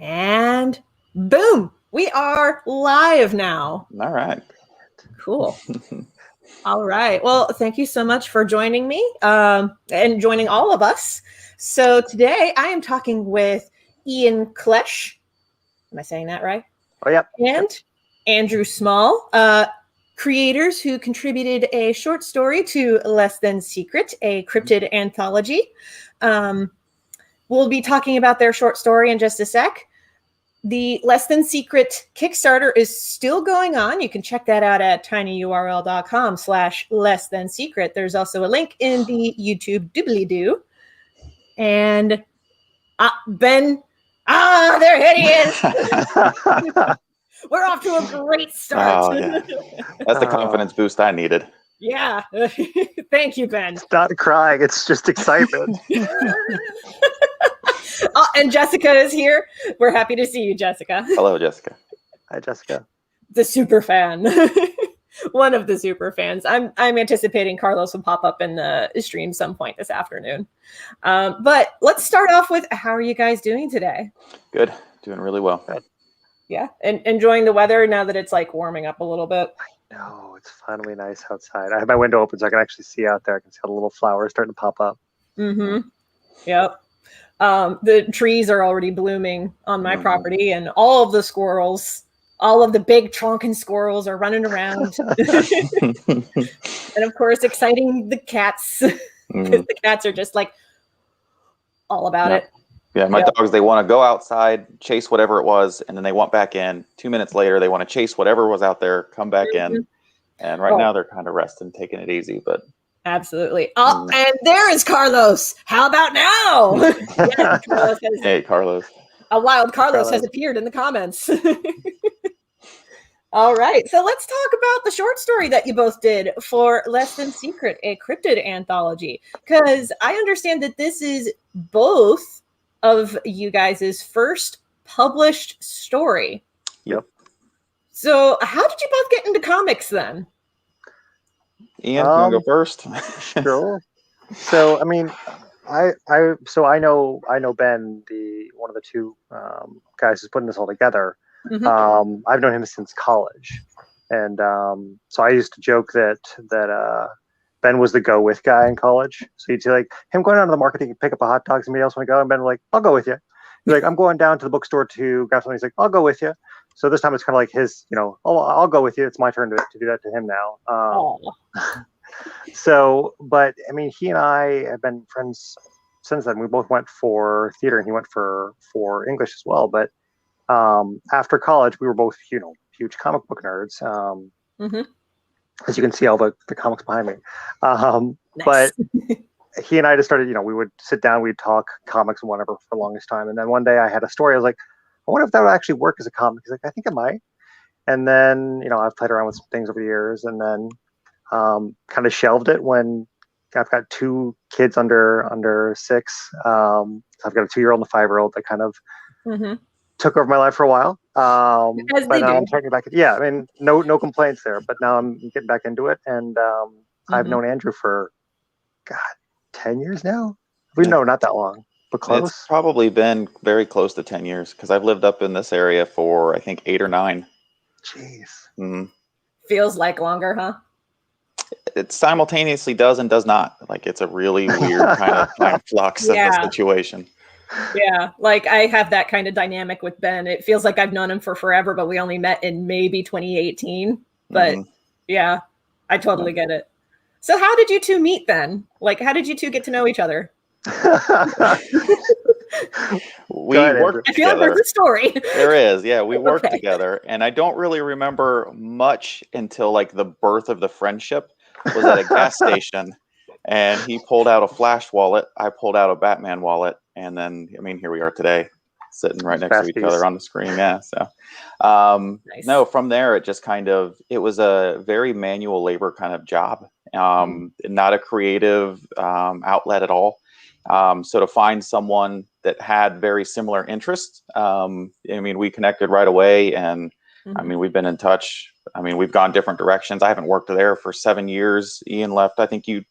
And boom, we are live now. All right. Cool. All right. Well, thank you so much for joining me and joining all of us. So today I am talking with Ian Klesch. Am I saying that right? Oh, yep. And Andrew Small, creators who contributed a short story to Less Than Secret, a cryptid anthology. We'll be talking about their short story in just a sec. The Less Than Secret Kickstarter is still going on. You can check that out at tinyurl.com/less-than-secret. There's also a link in the YouTube doobly-doo. And Ben, there he is. We're off to a great start. Oh, yeah. That's the confidence boost I needed. Yeah. Thank you, Ben. It's not crying. It's just excitement. And Jessica is here. We're happy to see you, Jessica. Hello, Jessica. Hi, Jessica. The super fan. One of the super fans. I'm anticipating Carlos will pop up in the stream some point this afternoon. But let's start off with, how are you guys doing today? Good. Doing really well. Good. Yeah. And enjoying the weather now that it's like warming up a little bit. I know. It's finally nice outside. I have my window open so I can actually see out there. I can see all the little flowers starting to pop up. Mm-hmm. Yep. The trees are already blooming on my property, and all of the squirrels, all of the big tronkin squirrels are running around. And of course, exciting the cats, because the cats are just like all about it. Yeah, my dogs, they want to go outside, chase whatever it was, and then they want back in. 2 minutes later, they want to chase whatever was out there, come back in. And right now, they're kind of resting, taking it easy, but... Absolutely. Oh, and there is Carlos. How about now? Yes, Carlos has, hey, Carlos. A wild Carlos has appeared in the comments. All right. So let's talk about the short story that you both did for Less Than Secret, a cryptid anthology. Because I understand that this is both of you guys' first published story. Yep. So how did you both get into comics then? Ian, you want to go first? Sure. So, I mean, I know Ben, one of the two guys who's putting this all together. Mm-hmm. I've known him since college, and so I used to joke that Ben was the go with guy in college. So you'd see like him going down to the market to pick up a hot dog. Somebody else want to go, and Ben was like, "I'll go with you." He's like, "I'm going down to the bookstore to grab something." He's like, "I'll go with you." So this time it's kind of like his, I'll go with you. It's my turn to do that to him now. So, but I mean, he and I have been friends since then. We both went for theater, and he went for English as well. But after college, we were both, huge comic book nerds. As you can see, all the comics behind me. Nice. But he and I just started, we would sit down, we'd talk comics and whatever for the longest time. And then one day I had a story. I was like, I wonder if that would actually work as a comic. He's like, I think it might. And then, I've played around with some things over the years, and then kind of shelved it when I've got two kids under 6. I've got a 2-year-old and a 5-year-old that kind of took over my life for a while. But now I'm starting back. Yeah, I mean, no complaints there. But now I'm getting back into it, and I've known Andrew for 10 years now. No, not that long. But close. It's probably been very close to 10 years because I've lived up in this area for, I think, 8 or 9. Jeez. Feels like longer, huh? It simultaneously does and does not. Like, it's a really weird kind of time flux of the situation. Yeah, like I have that kind of dynamic with Ben. It feels like I've known him for forever, but we only met in maybe 2018. But yeah, I totally get it. So how did you two meet then? Like, how did you two get to know each other? We worked together. I feel like there's a story. There is, yeah. We worked together, and I don't really remember much until like the birth of the friendship was at a gas station, and he pulled out a Flash wallet, I pulled out a Batman wallet, and then here we are today, sitting right next to each other on the screen. Yeah, so nice. No, from there it just it was a very manual labor kind of job, not a creative outlet at all. So to find someone that had very similar interests, we connected right away, and we've been in touch. We've gone different directions. I haven't worked there for 7 years. Ian left, I think you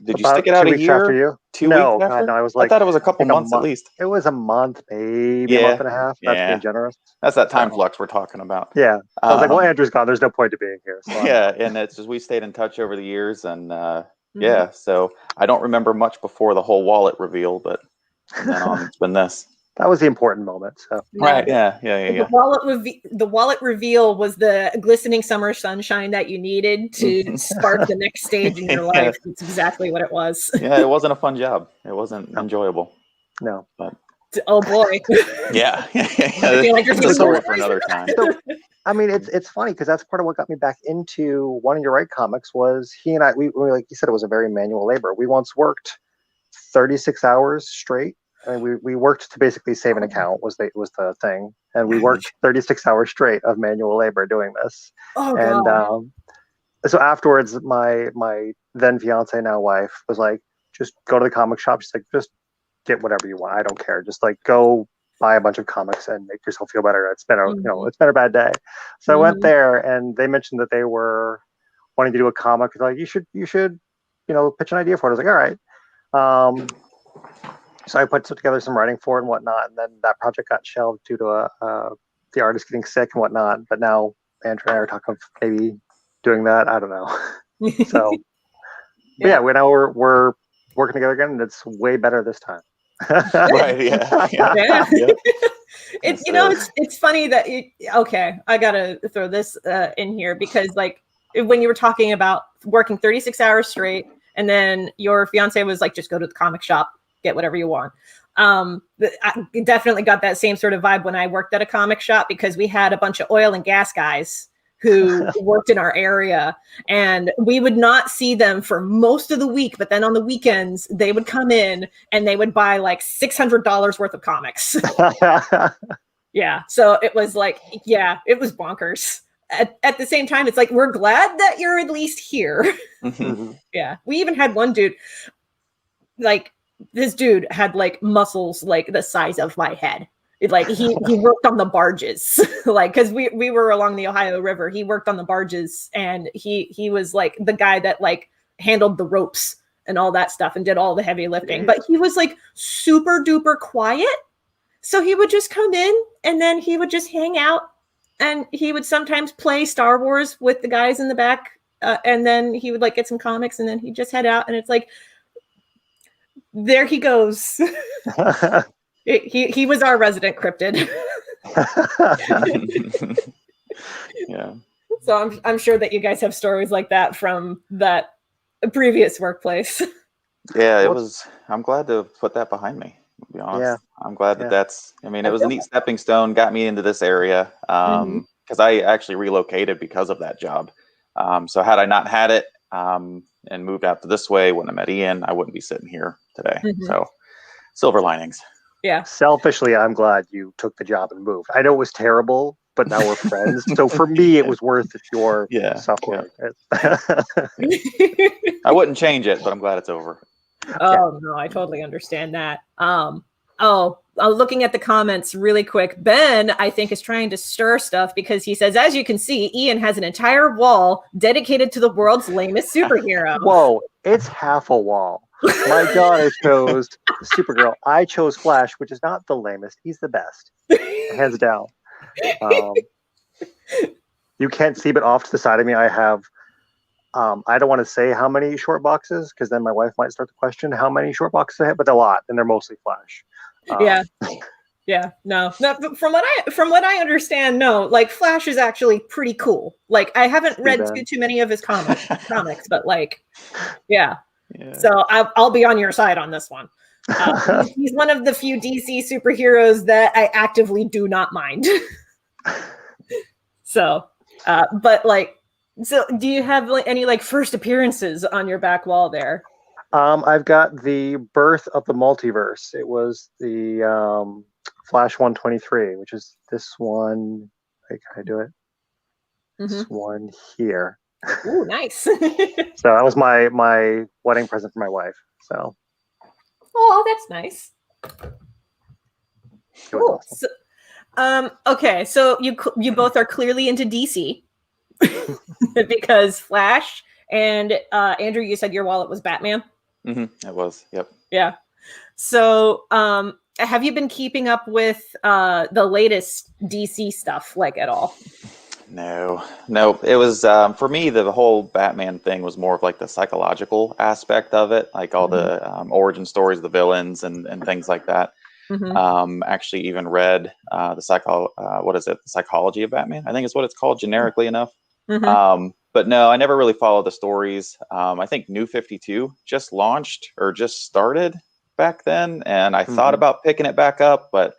Did you About stick it out 2 a weeks year? after you? 2 No, weeks after? God, no. I was I like, thought it was a couple like a months at month. least. It was a month, maybe a Yeah, month and a half. That's yeah. being generous. That's that time So, flux we're talking about. yeah. I was like, well, Andrew's gone. There's no point to being here. So Yeah, and it's just we stayed in touch over the years, and Mm-hmm. yeah. So I don't remember much before the whole wallet reveal, but from then on, it's been this. that was the important moment. So Right? Yeah. The wallet reveal was the glistening summer sunshine that you needed to spark the next stage in your life. It's exactly what it was. Yeah, it wasn't a fun job. It wasn't enjoyable. No. But oh boy. Yeah. I feel like That's a story for another time. So, I mean, it's funny because that's part of what got me back into wanting to write comics. Was he and I? We like you said, it was a very manual labor. We once worked 36 hours straight. I mean, we worked to basically save an account was the thing, and we worked 36 hours straight of manual labor doing this. Oh and God. So afterwards, my then fiance, now wife, was like, just go to the comic shop. She's like, just get whatever you want. I don't care. Just like go buy a bunch of comics and make yourself feel better. It's been it's been a bad day. So I went there, and they mentioned that they were wanting to do a comic. They're like, you should pitch an idea for it. I was like, all right. So I put together some writing for it and whatnot, and then that project got shelved due to the artist getting sick and whatnot. But now Andrew and I are talking of maybe doing that. I don't know. So yeah, we're working together again, and it's way better this time. Right? Yeah. It's funny that okay, I gotta throw this in here because like when you were talking about working 36 hours straight, and then your fiance was like, just go to the comic shop, get whatever you want. I definitely got that same sort of vibe when I worked at a comic shop, because we had a bunch of oil and gas guys who worked in our area, and we would not see them for most of the week. But then on the weekends, they would come in and they would buy like $600 worth of comics. Yeah. So it was like, yeah, it was bonkers. At the same time, it's like, we're glad that you're at least here. Yeah. We even had one dude, like, this dude had like muscles like the size of my head. Like he worked on the barges, like, because we were along the Ohio River. He worked on the barges, and he was like the guy that like handled the ropes and all that stuff and did all the heavy lifting. But he was like super duper quiet. So he would just come in, and then he would just hang out, and he would sometimes play Star Wars with the guys in the back. And then he would like get some comics, and then he'd just head out. And it's like, there he goes. He was our resident cryptid. Yeah. So I'm sure that you guys have stories like that from that previous workplace. Yeah, it was. I'm glad to put that behind me, to be honest. Yeah. I'm glad that that's. I mean, it was a neat stepping stone. Got me into this area because I actually relocated because of that job. So had I not had it and moved out to this way, wouldn't have met Ian, I wouldn't be sitting here today. So silver linings. Yeah. Selfishly, I'm glad you took the job and moved. I know it was terrible, but now we're friends. So for me, it was worth your suffering. Yeah. I wouldn't change it, but I'm glad it's over. Oh no, I totally understand that. Looking at the comments really quick, Ben, I think, is trying to stir stuff because he says, as you can see, Ian has an entire wall dedicated to the world's lamest superhero. Whoa, it's half a wall. My daughter chose Supergirl. I chose Flash, which is not the lamest. He's the best, hands down. You can't see, but off to the side of me, I have. I don't want to say how many short boxes, because then my wife might start to question how many short boxes I have, but a lot, and they're mostly Flash. Yeah. No. From what I understand, no. Like Flash is actually pretty cool. Like I haven't read too many of his comics, but like, yeah. So I'll be on your side on this one. He's one of the few DC superheroes that I actively do not mind. So, but like, so do you have like any like first appearances on your back wall there? I've got the Birth of the Multiverse. It was the Flash 123, which is this one. Can I do it? This one here. Ooh, nice. So that was my wedding present for my wife. So. Oh, that's nice. Cool. Awesome. So, okay, so you both are clearly into DC because Flash And Andrew, you said your wallet was Batman? Mm-hmm. It was. Yep. Yeah. So have you been keeping up with the latest DC stuff, like, at all? No. It was for me, the whole Batman thing was more of like the psychological aspect of it, like all the origin stories of the villains and things like that. Actually even read the psychology of Batman, I think is what it's called generically enough. But no, I never really followed the stories. I think New 52 just launched or just started back then, and I thought about picking it back up, but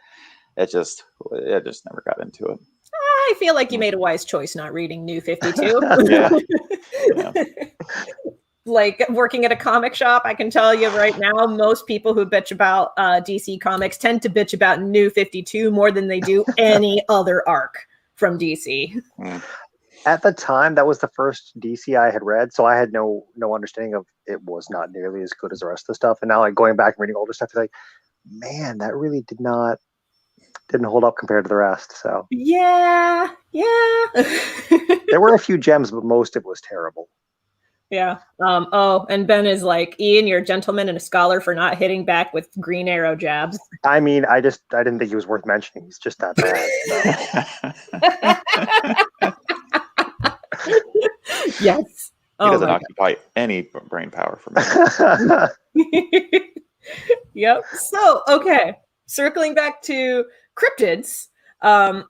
it just never got into it. I feel like you made a wise choice not reading New 52. Yeah. Like, working at a comic shop, I can tell you right now, most people who bitch about DC Comics tend to bitch about New 52 more than they do any other arc from DC. At the time, that was the first DC I had read, so I had no understanding of it. Was not nearly as good as the rest of the stuff. And now, like, going back and reading older stuff, it's like, man, that really didn't hold up compared to the rest. So yeah. There were a few gems, but most of it was terrible. Yeah. And Ben is like, Ian, you're a gentleman and a scholar for not hitting back with Green Arrow jabs. I mean, I didn't think he was worth mentioning. He's just that bad. Yes. He doesn't occupy any brain power for me. Yep. So, okay. Circling back to cryptids.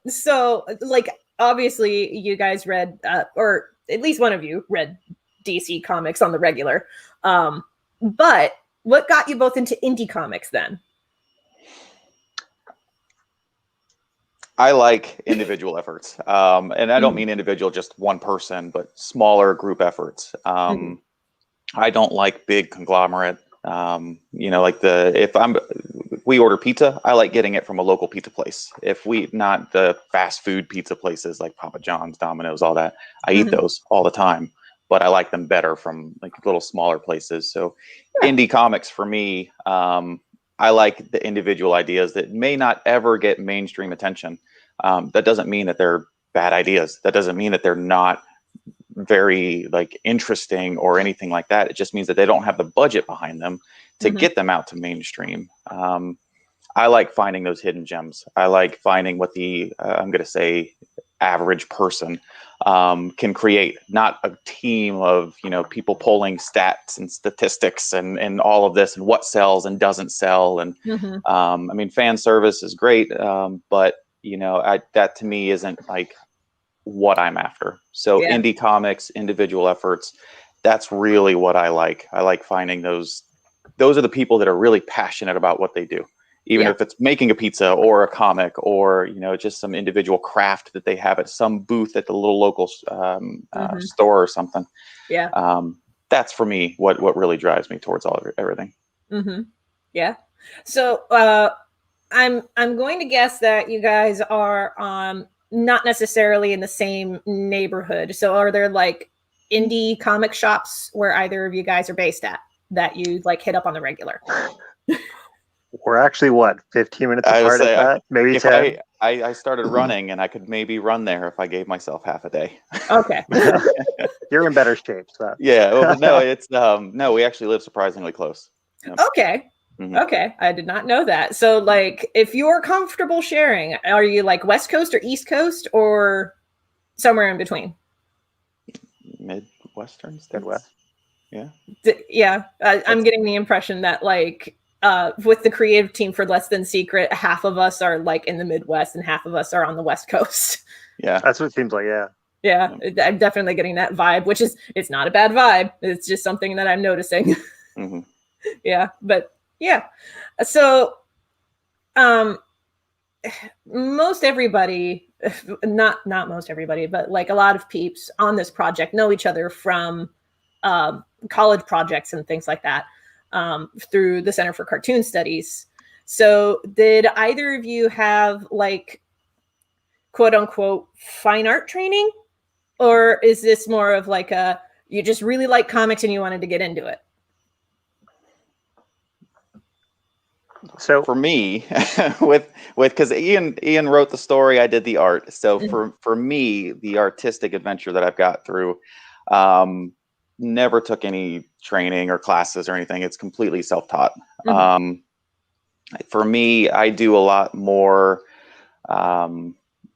So, like, obviously you guys read, or at least one of you read DC Comics on the regular. But what got you both into indie comics then? I like individual efforts. And I don't mean individual, just one person, but smaller group efforts. I don't like big conglomerate. Like we order pizza, I like getting it from a local pizza place. Not the fast food pizza places like Papa John's, Domino's, all that. I eat those all the time, but I like them better from like little smaller places. So indie comics for me, I like the individual ideas that may not ever get mainstream attention. That doesn't mean that they're bad ideas. That doesn't mean that they're not very like interesting or anything like that. It just means that they don't have the budget behind them to get them out to mainstream. I like finding those hidden gems. I like finding what the I'm going to say average person can create, not a team of people pulling stats and statistics and all of this and what sells and doesn't sell. And I mean, fan service is great, but that to me isn't like what I'm after. So indie comics, individual efforts, that's really what I like. I like finding those are the people that are really passionate about what they do. Even if it's making a pizza or a comic or, just some individual craft that they have at some booth at the little local store or something. Yeah. That's for me what really drives me towards everything. Yeah. So I'm going to guess that you guys are not necessarily in the same neighborhood. So are there like indie comic shops where either of you guys are based at that you like hit up on the regular? We're actually 15 minutes apart at that? Maybe 10. I started running and I could maybe run there if I gave myself half a day. Okay. You're in better shape. So. Yeah. Well, no, it's no, we actually live surprisingly close. Yeah. Okay. Okay. I did not know that. So like, if you're comfortable sharing, are you like West Coast or East Coast or somewhere in between? Midwestern states? Midwest. Yeah. Yeah. I'm getting the impression that like, with the creative team for Less Than Secret, half of us are like in the Midwest and half of us are on the West Coast. Yeah. That's what it seems like. Yeah. Yeah. I'm definitely getting that vibe, which is, it's not a bad vibe. It's just something that I'm noticing. Yeah. But yeah. So, most everybody, not most everybody, but like a lot of peeps on this project know each other from college projects and things like that. Through the Center for Cartoon Studies. So did either of you have like quote unquote fine art training? Or is this more of like you just really like comics and you wanted to get into it? So for me, because Ian wrote the story, I did the art. So for me, the artistic adventure that I've got through, never took any training or classes or anything. It's completely self-taught. For me, I do a lot more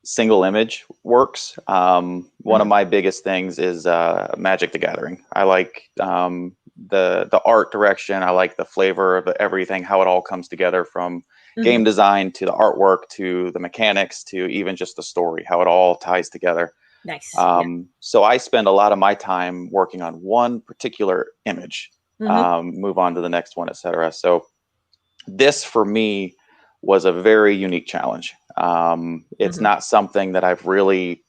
single image works. One of my biggest things is Magic the Gathering. I like the art direction. I like the flavor of everything, how it all comes together, from game design to the artwork to the mechanics to even just the story, how it all ties together. Nice. So I spend a lot of my time working on one particular image, move on to the next one, etc. So this for me was a very unique challenge. It's not something that I've really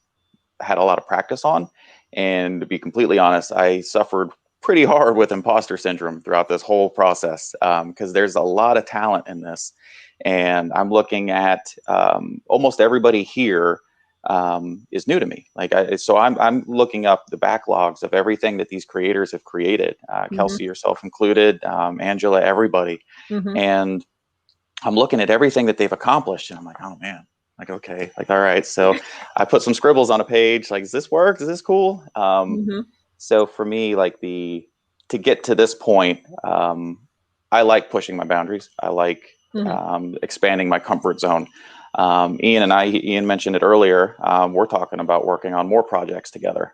had a lot of practice on. And to be completely honest, I suffered pretty hard with imposter syndrome throughout this whole process, because there's a lot of talent in this. And I'm looking at almost everybody here is new to me. So I'm looking up the backlogs of everything that these creators have created, Kelsey, yourself included, Angela, everybody. And I'm looking at everything that they've accomplished, and I'm like, oh man, okay, all right. So I put some scribbles on a page, does this work? Is this cool? So for me, to get to this point, I like pushing my boundaries. I like expanding my comfort zone. Ian mentioned it earlier. We're talking about working on more projects together.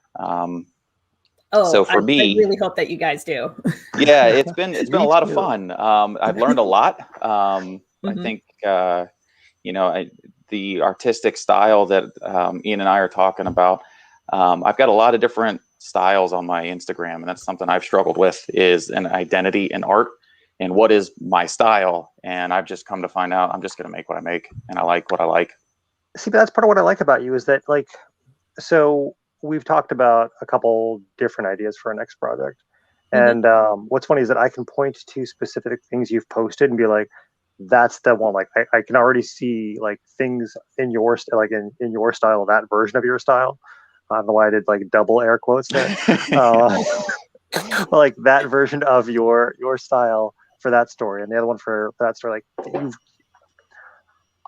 So for me, I really hope that you guys do. Yeah, it's been a lot of fun. I've learned a lot. I think the artistic style that Ian and I are talking about. I've got a lot of different styles on my Instagram, and that's something I've struggled with, is an identity in art and what is my style. And I've just come to find out I'm just going to make what I make, and I like what I like. See, but that's part of what I like about you, is that so we've talked about a couple different ideas for our next project. And what's funny is that I can point to specific things you've posted and be like, that's the one. I can already see things in your in your style, that version of your style. I don't know why I did double air quotes there. That version of your style for that story, and the other one for that story.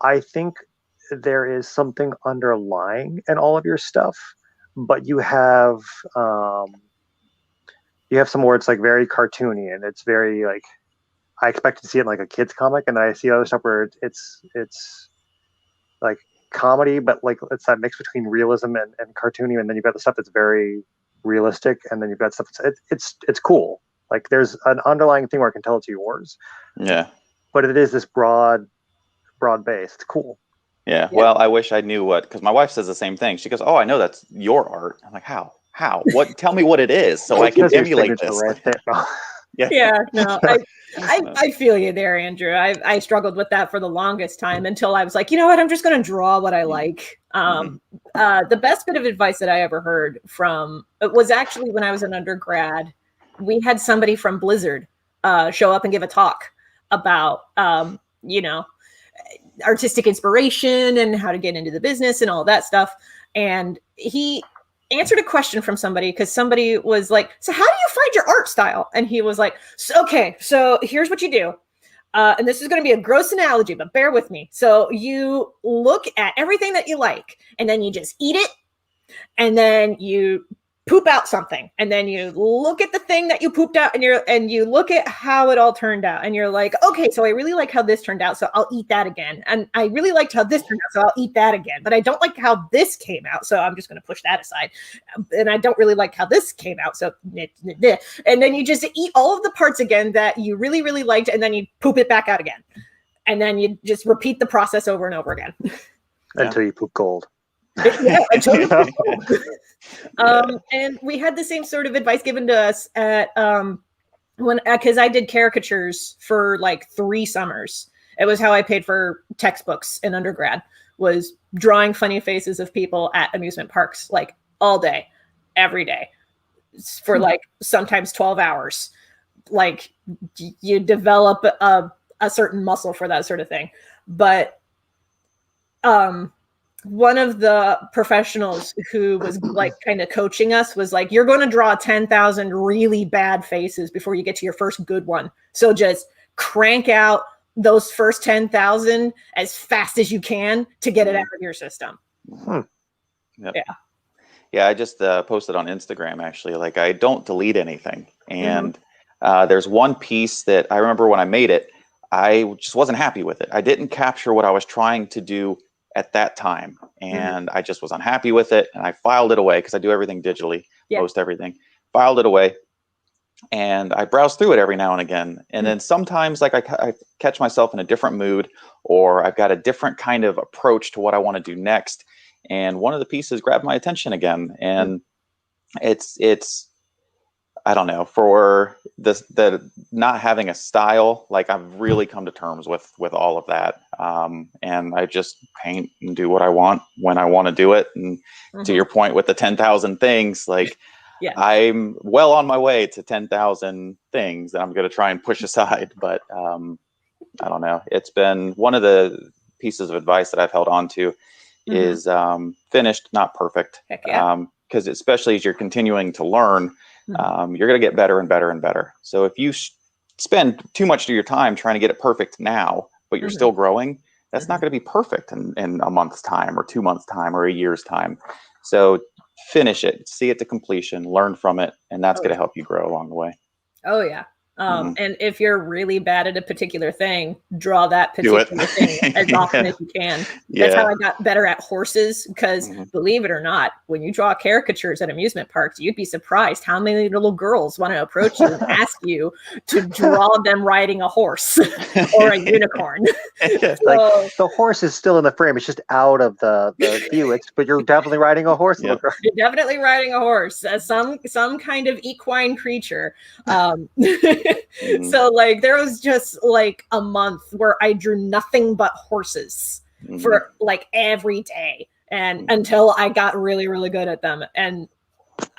I think there is something underlying in all of your stuff, but you have some where it's very cartoony, and it's very I expected to see it in a kid's comic, and I see other stuff where it's comedy, but it's that mix between realism and cartoony, and then you've got the stuff that's very realistic, and then you've got stuff it's cool. There's an underlying thing where I can tell it's yours. Yeah. But it is this broad base. It's cool. Yeah. Well, I wish I knew because my wife says the same thing. She goes, "Oh, I know that's your art." I'm like, "How? What? Tell me what it is so I can emulate this." Right there. No, I feel you there, Andrew. I struggled with that for the longest time until I was like, you know what? I'm just going to draw what I like. The best bit of advice that I ever heard it was actually when I was an undergrad. We had somebody from Blizzard show up and give a talk about, artistic inspiration and how to get into the business and all that stuff. And he answered a question from somebody, because somebody was like, so how do you find your art style? And he was like, so here's what you do. And this is going to be a gross analogy, but bear with me. So you look at everything that you like, and then you just eat it, and then you poop out something, and then you look at the thing that you pooped out, and you look at how it all turned out, and you're like, okay, so I really like how this turned out, so I'll eat that again, and I really liked how this turned out, so I'll eat that again, but I don't like how this came out, so I'm just going to push that aside, and I don't really like how this came out, so and then you just eat all of the parts again that you really, really liked, and then you poop it back out again, and then you just repeat the process over and over again until you poop gold. And we had the same sort of advice given to us at because I did caricatures for 3 summers. It was how I paid for textbooks in undergrad, was drawing funny faces of people at amusement parks all day, every day, for sometimes 12 hours. You develop a certain muscle for that sort of thing. But one of the professionals who was kind of coaching us was like, you're going to draw 10,000 really bad faces before you get to your first good one. So just crank out those first 10,000 as fast as you can to get it out of your system. Yep. Yeah. Yeah, I just posted on Instagram, actually. Like, I don't delete anything. And there's one piece that I remember when I made it, I just wasn't happy with it. I didn't capture what I was trying to do at that time. And I just was unhappy with it. And I filed it away because I do everything digitally, most everything. Filed it away. And I browse through it every now and again. And then sometimes, like, I catch myself in a different mood, or I've got a different kind of approach to what I want to do next. And one of the pieces grabbed my attention again. And it's I don't know, for the not having a style, like, I've really come to terms with all of that. And I just paint and do what I want when I want to do it. And to your point with the 10,000 things, like, I'm well on my way to 10,000 things that I'm going to try and push aside. But I don't know. It's been one of the pieces of advice that I've held on to is finished, not perfect. Heck yeah. Because especially as you're continuing to learn, you're going to get better and better and better. So if you spend too much of your time trying to get it perfect now, but you're still growing, that's not going to be perfect in a month's time or 2 months' time or a year's time. So finish it, see it to completion, learn from it, and that's going to help you grow along the way. Oh, yeah. And if you're really bad at a particular thing, draw that particular thing as often as you can. That's how I got better at horses, because believe it or not, when you draw caricatures at amusement parks, you'd be surprised how many little girls want to approach you and ask you to draw them riding a horse or a unicorn. Like, the horse is still in the frame. It's just out of the view. But you're definitely riding a horse. You're definitely riding a horse, some kind of equine creature. So, like, there was just like a month where I drew nothing but horses for like every day, and until I got really, really good at them. And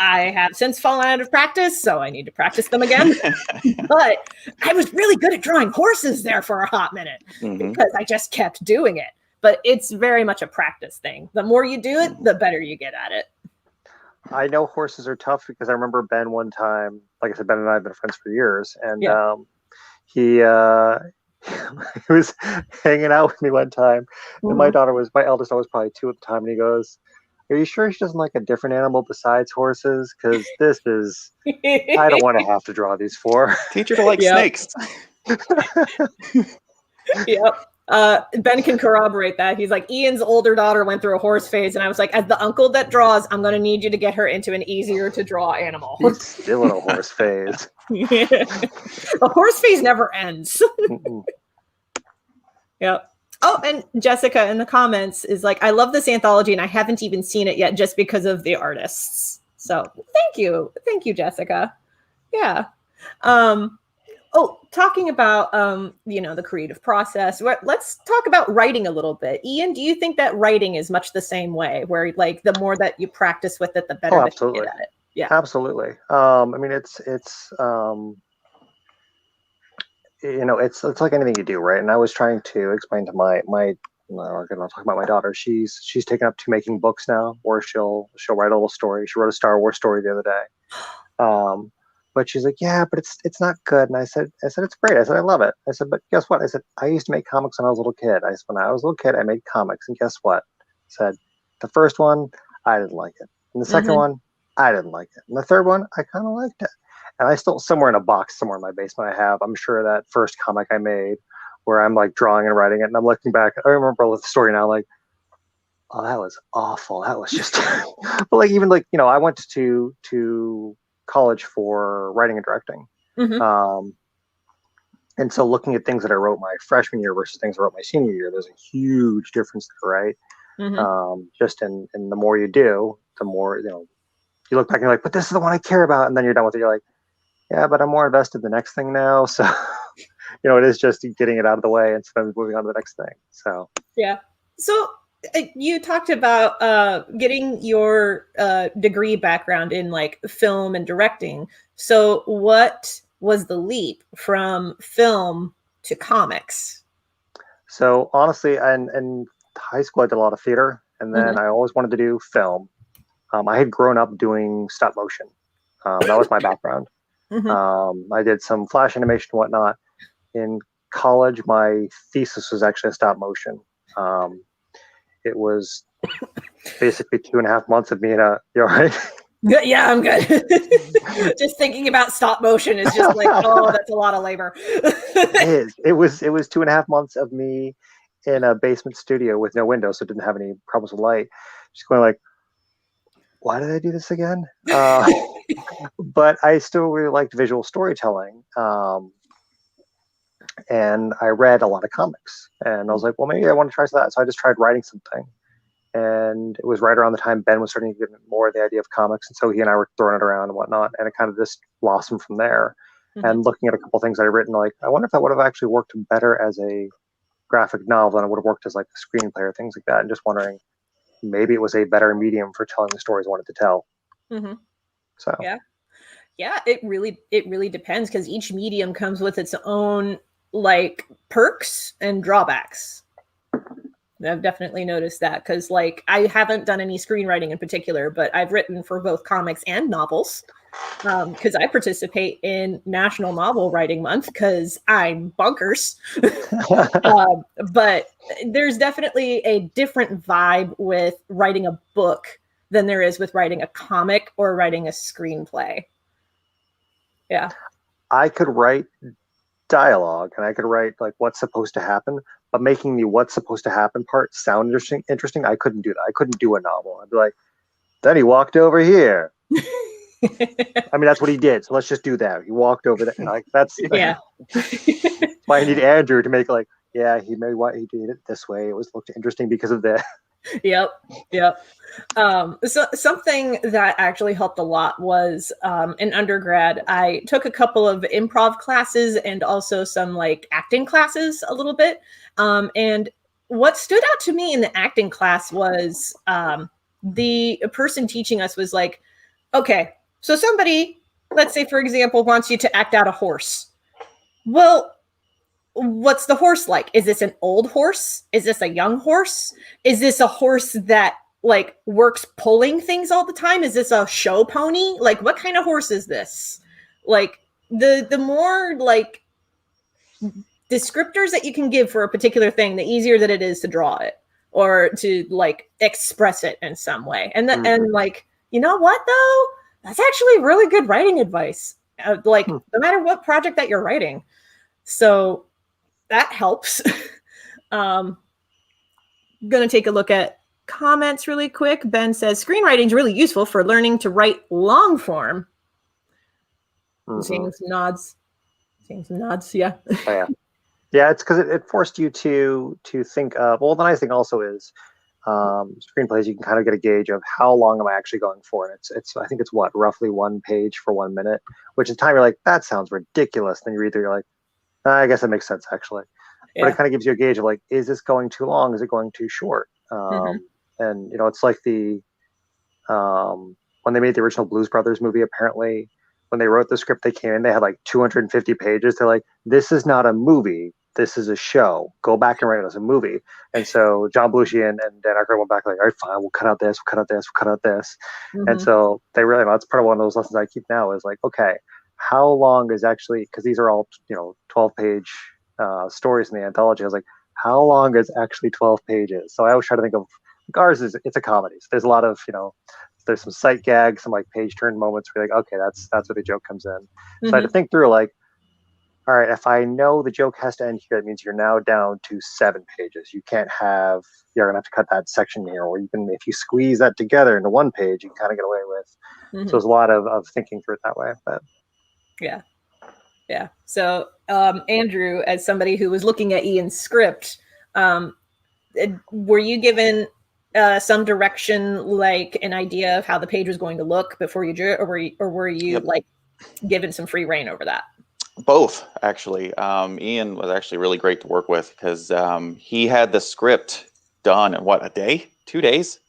I have since fallen out of practice, so I need to practice them again. But I was really good at drawing horses there for a hot minute because I just kept doing it. But it's very much a practice thing. The more you do it, the better you get at it. I know horses are tough because I remember Ben one time, like I said, Ben and I have been friends for years, and he was hanging out with me one time, and my eldest daughter was probably 2 at the time, and he goes, "Are you sure she doesn't like a different animal besides horses? Because this is, I don't want to have to draw these for." Teach her to like snakes. Ben can corroborate that. He's like, Ian's older daughter went through a horse phase, and I was like, as the uncle that draws, I'm going to need you to get her into an easier to draw animal. He's still in a horse phase. The horse phase never ends. Oh, and Jessica in the comments is like, I love this anthology, and I haven't even seen it yet just because of the artists. So thank you, Jessica. Yeah. Talking about, the creative process, let's talk about writing a little bit. Ian, do you think that writing is much the same way, where like the more that you practice with it, the better that you get at it? Yeah, absolutely. I mean, it's like anything you do, right? And I was trying to explain to my I'm gonna talk about my daughter. She's taken up to making books now, where she'll write a little story. She wrote a Star Wars story the other day. But she's like, yeah, but it's not good. And I said, it's great. I said, I love it. I said, but guess what? I said, I used to make comics when I was a little kid. I said, when I was a little kid, I made comics. And guess what? I said, the first one, I didn't like it. And the second one, I didn't like it. And the third one, I kind of liked it. And I still, somewhere in a box, somewhere in my basement, I'm sure that first comic I made where I'm like drawing and writing it. And I'm looking back, I remember the story now, like, oh, that was awful. That was just, but like, even like, I went to college for writing and directing. And so looking at things that I wrote my freshman year versus things I wrote my senior year, there's a huge difference there, right? Just in the more you do, the more, you look back and you're like, but this is the one I care about. And then you're done with it. You're like, yeah, but I'm more invested in the next thing now. So, it is just getting it out of the way and then moving on to the next thing. So, yeah. So you talked about getting your degree background in like film and directing. So what was the leap from film to comics? So honestly, in high school, I did a lot of theater, and then I always wanted to do film. I had grown up doing stop motion. That was my background. I did some flash animation and whatnot. In college, my thesis was actually a stop motion. It was basically 2.5 months of me in a. You're right. Yeah, I'm good. Just thinking about stop motion is just like, oh, that's a lot of labor. It is. It was 2.5 months of me in a basement studio with no windows, so it didn't have any problems with light. Just going like, why did I do this again? But I still really liked visual storytelling. And I read a lot of comics. And I was like, well, maybe I want to try that. So I just tried writing something. And it was right around the time Ben was starting to get more of the idea of comics. And so he and I were throwing it around and whatnot. And it kind of just blossomed from there. And looking at a couple things I'd written, like, I wonder if that would have actually worked better as a graphic novel than it would have worked as like a screenplay or things like that. And just wondering, maybe it was a better medium for telling the stories I wanted to tell. So yeah, it really depends, because each medium comes with its own like perks and drawbacks. I've definitely noticed that, because like I haven't done any screenwriting in particular, but I've written for both comics and novels, because I participate in National Novel Writing Month because I'm bonkers. But there's definitely a different vibe with writing a book than there is with writing a comic or writing a screenplay. Yeah. I could write dialogue and I could write like what's supposed to happen, but making the what's supposed to happen part sound interesting. I couldn't do that. I couldn't do a novel. I'd be like, then he walked over here. I mean, that's what he did. So let's just do that. He walked over there. Like, that's yeah. why I need Andrew to make like, yeah, he did it this way. It looked interesting because of that. Yep. So something that actually helped a lot was in undergrad, I took a couple of improv classes and also some like acting classes a little bit. And what stood out to me in the acting class was the person teaching us was like, okay, so somebody, let's say, for example, wants you to act out a horse. Well, what's the horse like? Is this an old horse? Is this a young horse? Is this a horse that like works pulling things all the time? Is this a show pony? Like, what kind of horse is this? Like, the more like descriptors that you can give for a particular thing, the easier that it is to draw it or to like express it in some way. And and like, you know what though? That's actually really good writing advice. Like, no matter what project that you're writing. So that helps. Gonna take a look at comments really quick. Ben says screenwriting is really useful for learning to write long form. Seeing some nods. Yeah. Oh, yeah. It's because it forced you to think of. Well, the nice thing also is screenplays. You can kind of get a gauge of how long am I actually going for, and it's I think it's what, roughly 1 page for 1 minute. Which at the time you're like, that sounds ridiculous. Then you read through, you're like, I guess that makes sense actually. Yeah. But it kind of gives you a gauge of like, is this going too long? Is it going too short? And you know, it's like the when they made the original Blues Brothers movie, apparently when they wrote the script, they came in, they had like 250 pages. They're like, this is not a movie, this is a show. Go back and write it as a movie. And so John Belushi and Dan Aykroyd went back like, all right, fine, we'll cut out this, we'll cut out this, we'll cut out this. And so they really, that's part of one of those lessons I keep now is like, okay, how long is actually, because these are all, you know, 12-page stories in the anthology. I was like, how long is actually 12 pages? So I always try to think of, like, ours is, it's a comedy. So there's a lot of, you know, there's some sight gags, some like page turn moments where you're like, okay, that's where the joke comes in. So I had to think through like, all right, if I know the joke has to end here, it means you're now down to 7 pages. You can't have, you're gonna have to cut that section here, or you can, if you squeeze that together into 1 page, you can kind of get away with. So there's a lot of thinking through it that way. But yeah. So Andrew, as somebody who was looking at Ian's script, were you given some direction, like an idea of how the page was going to look before you drew it, or were you like given some free reign over that? Both, actually. Ian was actually really great to work with because he had the script done in what, a day, 2 days?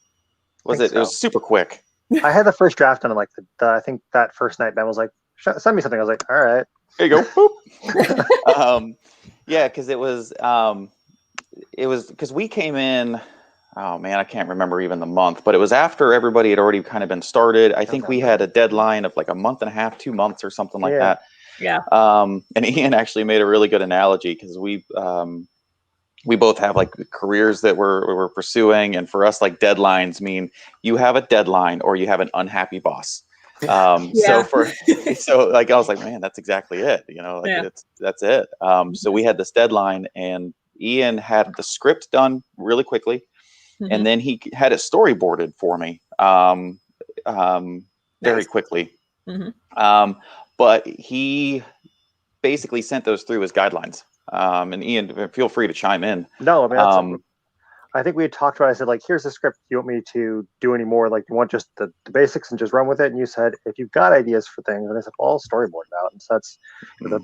Was it? So. It was super quick. I had the first draft done in like I think that first night. Ben was like, "Send me something." I was like, "All right, here you go." Boop. Yeah, because it was because we came in. Oh man, I can't remember even the month, but it was after everybody had already kind of been started. I think we had a deadline of like a month and a half, 2 months, or something like that. Yeah. And Ian actually made a really good analogy because we both have like careers that we're pursuing, and for us, like deadlines mean you have a deadline or you have an unhappy boss. So like I was like, man, that's exactly it. You know, like that's it. So we had this deadline, and Ian had the script done really quickly, and then he had it storyboarded for me very quickly. But he basically sent those through as guidelines. And Ian, feel free to chime in. No, I mean, I think we had talked about it. I said, like, here's the script. Do you want me to do any more? Like, you want just the basics and just run with it? And you said, if you've got ideas for things, and I said, well, I'll storyboard it out. And so that's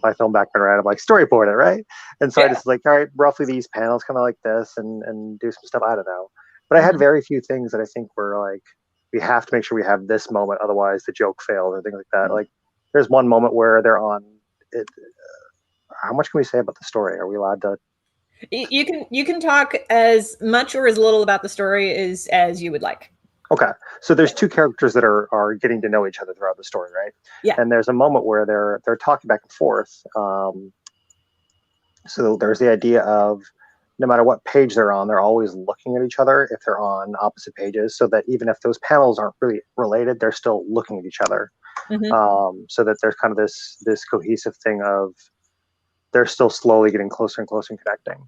my film background, right? I'm like, storyboard it, right? And so I just like, all right, roughly these panels, kind of like this, and do some stuff. I don't know. But I had very few things that I think were like, we have to make sure we have this moment, otherwise the joke fails or things like that. Like, there's one moment where they're on it. How much can we say about the story? Are we allowed to? You can talk as much or as little about the story as you would like. Okay, so there's two characters that are getting to know each other throughout the story, right? Yeah. And there's a moment where they're talking back and forth. So there's the idea of no matter what page they're on, they're always looking at each other if they're on opposite pages, so that even if those panels aren't really related, they're still looking at each other. So that there's kind of this cohesive thing of they're still slowly getting closer and closer and connecting.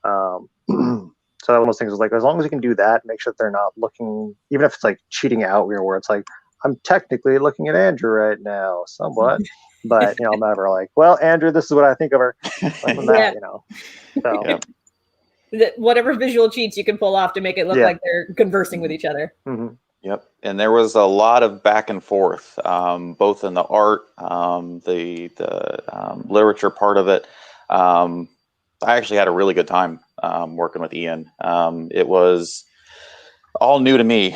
So one of those things is like, as long as you can do that, make sure that they're not looking, even if it's like cheating out, where it's like, I'm technically looking at Andrew right now, somewhat, but I'm never like, well, Andrew, this is what I think of her. That, So whatever visual cheats you can pull off to make it look like they're conversing with each other. Yep. And there was a lot of back and forth, both in the art, the literature part of it. I actually had a really good time working with Ian. It was all new to me.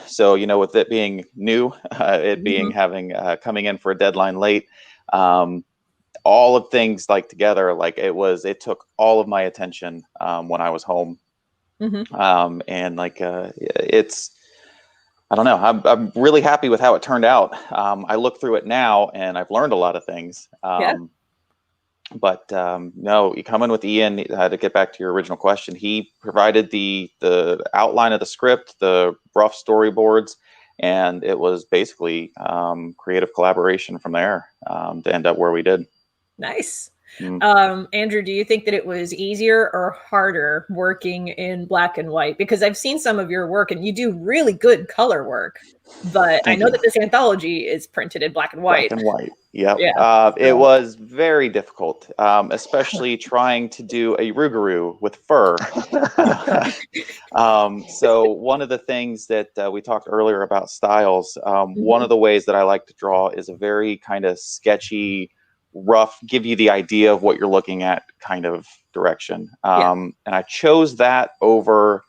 So, with it being new, it being coming in for a deadline late, all of things like together, like it took all of my attention when I was home. And like I don't know. I'm really happy with how it turned out. I look through it now and I've learned a lot of things. But no, you come in with Ian, to get back to your original question, he provided the outline of the script, the rough storyboards, and it was basically creative collaboration from there to end up where we did. Nice. Andrew, do you think that it was easier or harder working in black and white? Because I've seen some of your work and you do really good color work, but I know that this anthology is printed in black and white. Black and white. Yep. It was very difficult, especially trying to do a rougarou with fur. So one of the things that we talked earlier about styles, one of the ways that I like to draw is a very kind of sketchy, rough, give you the idea of what you're looking at kind of direction. And I chose that over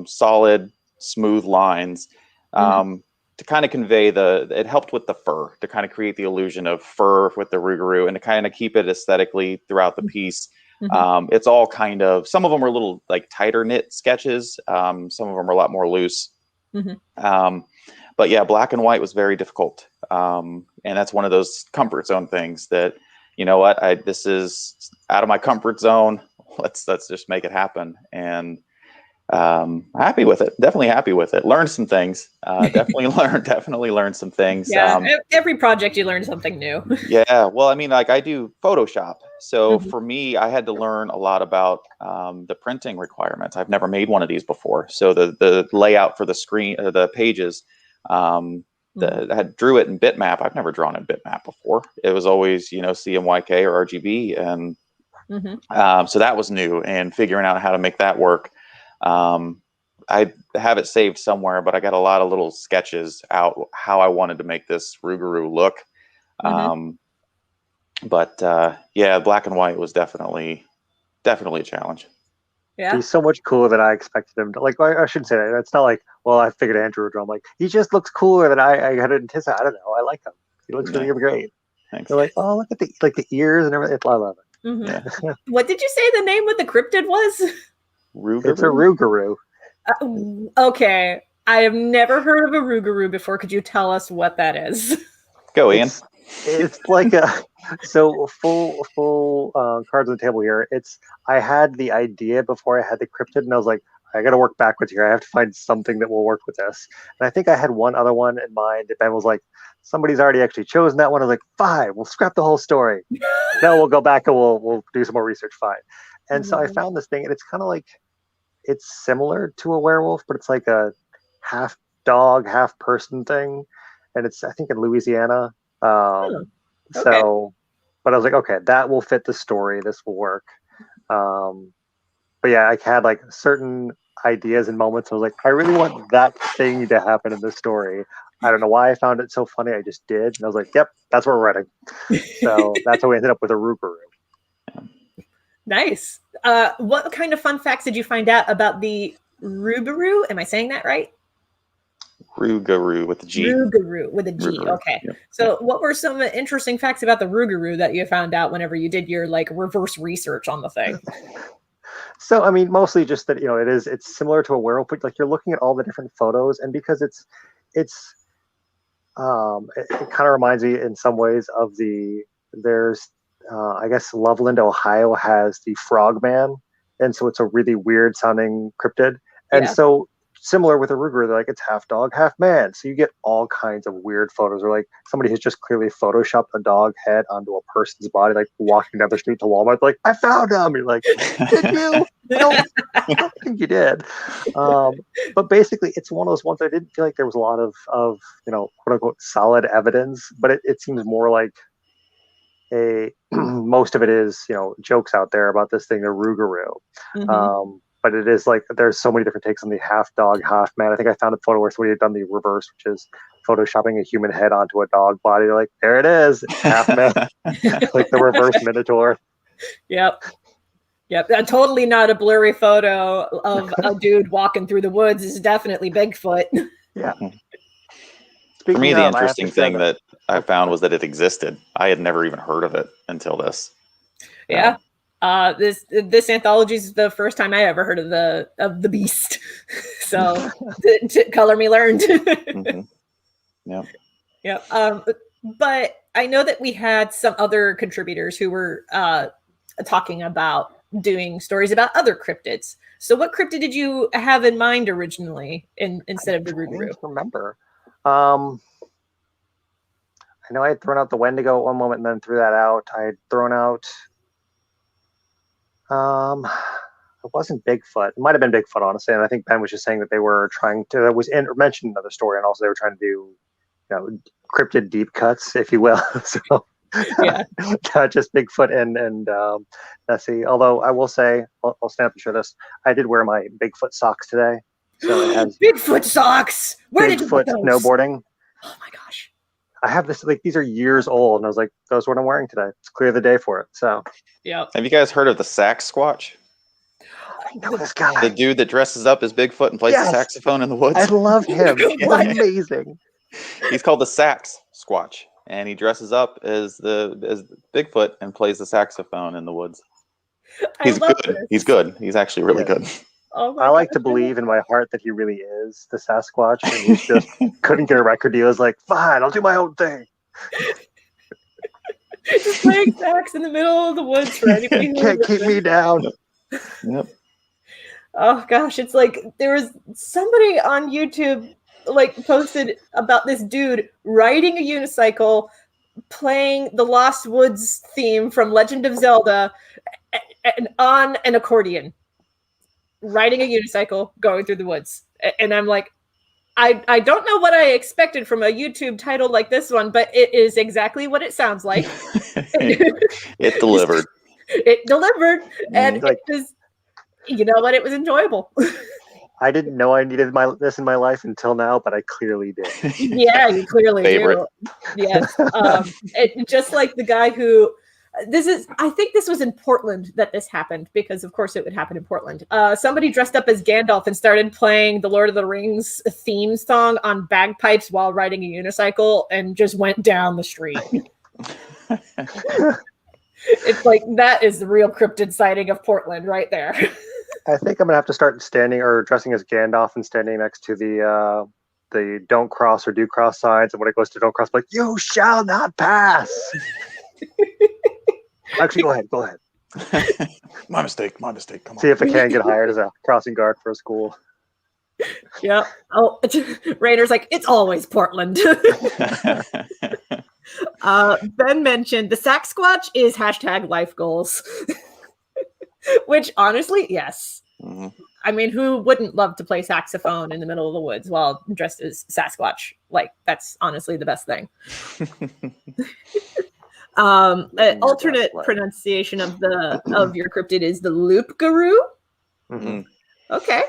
solid, smooth lines to kind of convey it helped with the fur, to kind of create the illusion of fur with the rougarou and to kind of keep it aesthetically throughout the piece. It's all kind of, some of them are little like tighter knit sketches. Some of them are a lot more loose. But yeah, black and white was very difficult. And that's one of those comfort zone things that, this is out of my comfort zone. Let's just make it happen. And happy with it. Definitely happy with it. Learned some things. Definitely learned some things. Yeah. Every project you learn something new. Yeah. Well, I mean, like I do Photoshop. So for me, I had to learn a lot about the printing requirements. I've never made one of these before. So the layout for the screen, the pages, I drew it in bitmap. I've never drawn in bitmap before. It was always, CMYK or RGB. And so that was new, and figuring out how to make that work. I have it saved somewhere, but I got a lot of little sketches out how I wanted to make this rougarou look. But black and white was definitely a challenge. Yeah. He's so much cooler than I expected him to. Like, I shouldn't say that. It's not like, well, I figured Andrew would draw. I'm like, he just looks cooler than I had anticipated. I don't know. I like him. He looks really great. Thanks. They're like, oh, look at the ears and everything. I love it. What did you say the name of the cryptid was? Rougarou? It's a rougarou. Okay. I have never heard of a rougarou before. Could you tell us what that is? Go, Ian. It's like so full cards on the table here. I had the idea before I had the cryptid, and I was like, I got to work backwards here. I have to find something that will work with this. And I think I had one other one in mind. Ben was like, somebody's already actually chosen that one. I was like, fine, we'll scrap the whole story. No, we'll go back and we'll do some more research. Fine. And so I found this thing, and it's kind of like, it's similar to a werewolf, but it's like a half dog, half person thing. And it's, I think, in Louisiana. Okay. So, but I was like, okay, that will fit the story. This will work. But yeah, I had like certain ideas and moments. I was like, I really want that thing to happen in this story. I don't know why I found it so funny. I just did. And I was like, yep, that's what we're writing. So that's how we ended up with a Rougarou. Nice. What kind of fun facts did you find out about the Rougarou? Am I saying that right? Rougarou with a G. Rougarou with a G. Rougarou. Okay. Yep. So what were some interesting facts about the Rougarou that you found out whenever you did your like reverse research on the thing? So, I mean, mostly just that, it's similar to a werewolf, but like you're looking at all the different photos, and because it kind of reminds me in some ways of there's I guess Loveland, Ohio has the Frogman, and so it's a really weird sounding cryptid. And so similar with a Rougarou, they're like, it's half dog, half man. So you get all kinds of weird photos, or like somebody has just clearly photoshopped a dog head onto a person's body, like walking down the street to Walmart, like, I found him. You're like, did you? I don't think you did. But basically, it's one of those ones I didn't feel like there was a lot of quote unquote solid evidence, but it seems more like most of it is, jokes out there about this thing, the Rougarou. Mm-hmm. But it is like, there's so many different takes on the half dog, half man. I think I found a photo where somebody had done the reverse, which is photoshopping a human head onto a dog body. They're like, there it is, it's half man, like the reverse Minotaur. Yep. Totally not a blurry photo of a dude walking through the woods. Is definitely Bigfoot. Yeah. For me, the interesting thing that I found was that it existed. I had never even heard of it until this. Yeah. This anthology is the first time I ever heard of the beast. So color me learned. Mm-hmm. Yeah. Yep. But I know that we had some other contributors who were talking about doing stories about other cryptids. So what cryptid did you have in mind originally instead of the Rougarou? I remember. I know I had thrown out the Wendigo at one moment and then threw that out. I had thrown out it wasn't Bigfoot. It might have been Bigfoot, honestly. And I think Ben was just saying that they were trying to, that was mentioned another story, and also they were trying to do, cryptid deep cuts, if you will. So yeah, not just Bigfoot and Nessie. Although I will say, I'll stand up and show this. I did wear my Bigfoot socks today. So it has Bigfoot socks. Where did you put those? Snowboarding. Oh my gosh. I have this, like, these are years old, and I was like, that's what I'm wearing today. It's clear the day for it. So yeah. Have you guys heard of the Sax Squatch? I know this guy. The dude that dresses up as Bigfoot and plays the saxophone in the woods? I love him. He's amazing. He's called the Sax Squatch, and he dresses up as Bigfoot and plays the saxophone in the woods. He's good. This. He's good. He's actually really good. Oh I like to believe in my heart that he really is the Sasquatch, and he just couldn't get a record deal. He's like, fine, I'll do my own thing. Just playing sax in the middle of the woods for anybody who can't keep me down. Yep. Oh gosh, it's like there was somebody on YouTube like posted about this dude riding a unicycle, playing the Lost Woods theme from Legend of Zelda, and on an accordion. Riding a unicycle, going through the woods. And I'm like, I don't know what I expected from a YouTube title like this one, but it is exactly what it sounds like. It delivered. It delivered. And it was, you know what, it was enjoyable. I didn't know I needed this in my life until now, but I clearly did. Yeah, you clearly do. Yes. Just like the guy who, I think this was in Portland that this happened, because of course it would happen in Portland. Somebody dressed up as Gandalf and started playing the Lord of the Rings theme song on bagpipes while riding a unicycle and just went down the street. It's like, that is the real cryptid sighting of Portland right there. I think I'm gonna have to start standing or dressing as Gandalf and standing next to the don't cross or do cross signs, and when it goes to don't cross, like, you shall not pass. Actually, go ahead. My mistake. Come on. See if I can get hired as a crossing guard for a school. Yep. Oh, Raider's like, it's always Portland. Ben mentioned the Sack Squatch is # life goals. Which honestly, yes. Mm-hmm. I mean, who wouldn't love to play saxophone in the middle of the woods while dressed as Sasquatch? Like, that's honestly the best thing. An alternate pronunciation of your cryptid is the Loop Guru. Mm-hmm. Okay.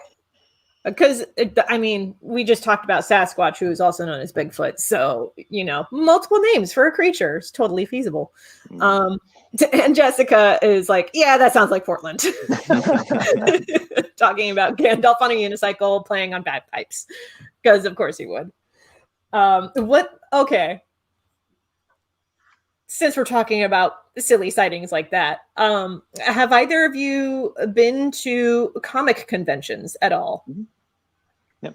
Because, I mean, we just talked about Sasquatch, who is also known as Bigfoot. So, multiple names for a creature is totally feasible. And Jessica is like, yeah, that sounds like Portland. Talking about Gandalf on a unicycle playing on bagpipes. Because, of course, he would. Okay. Since we're talking about silly sightings like that, have either of you been to comic conventions at all? Yep.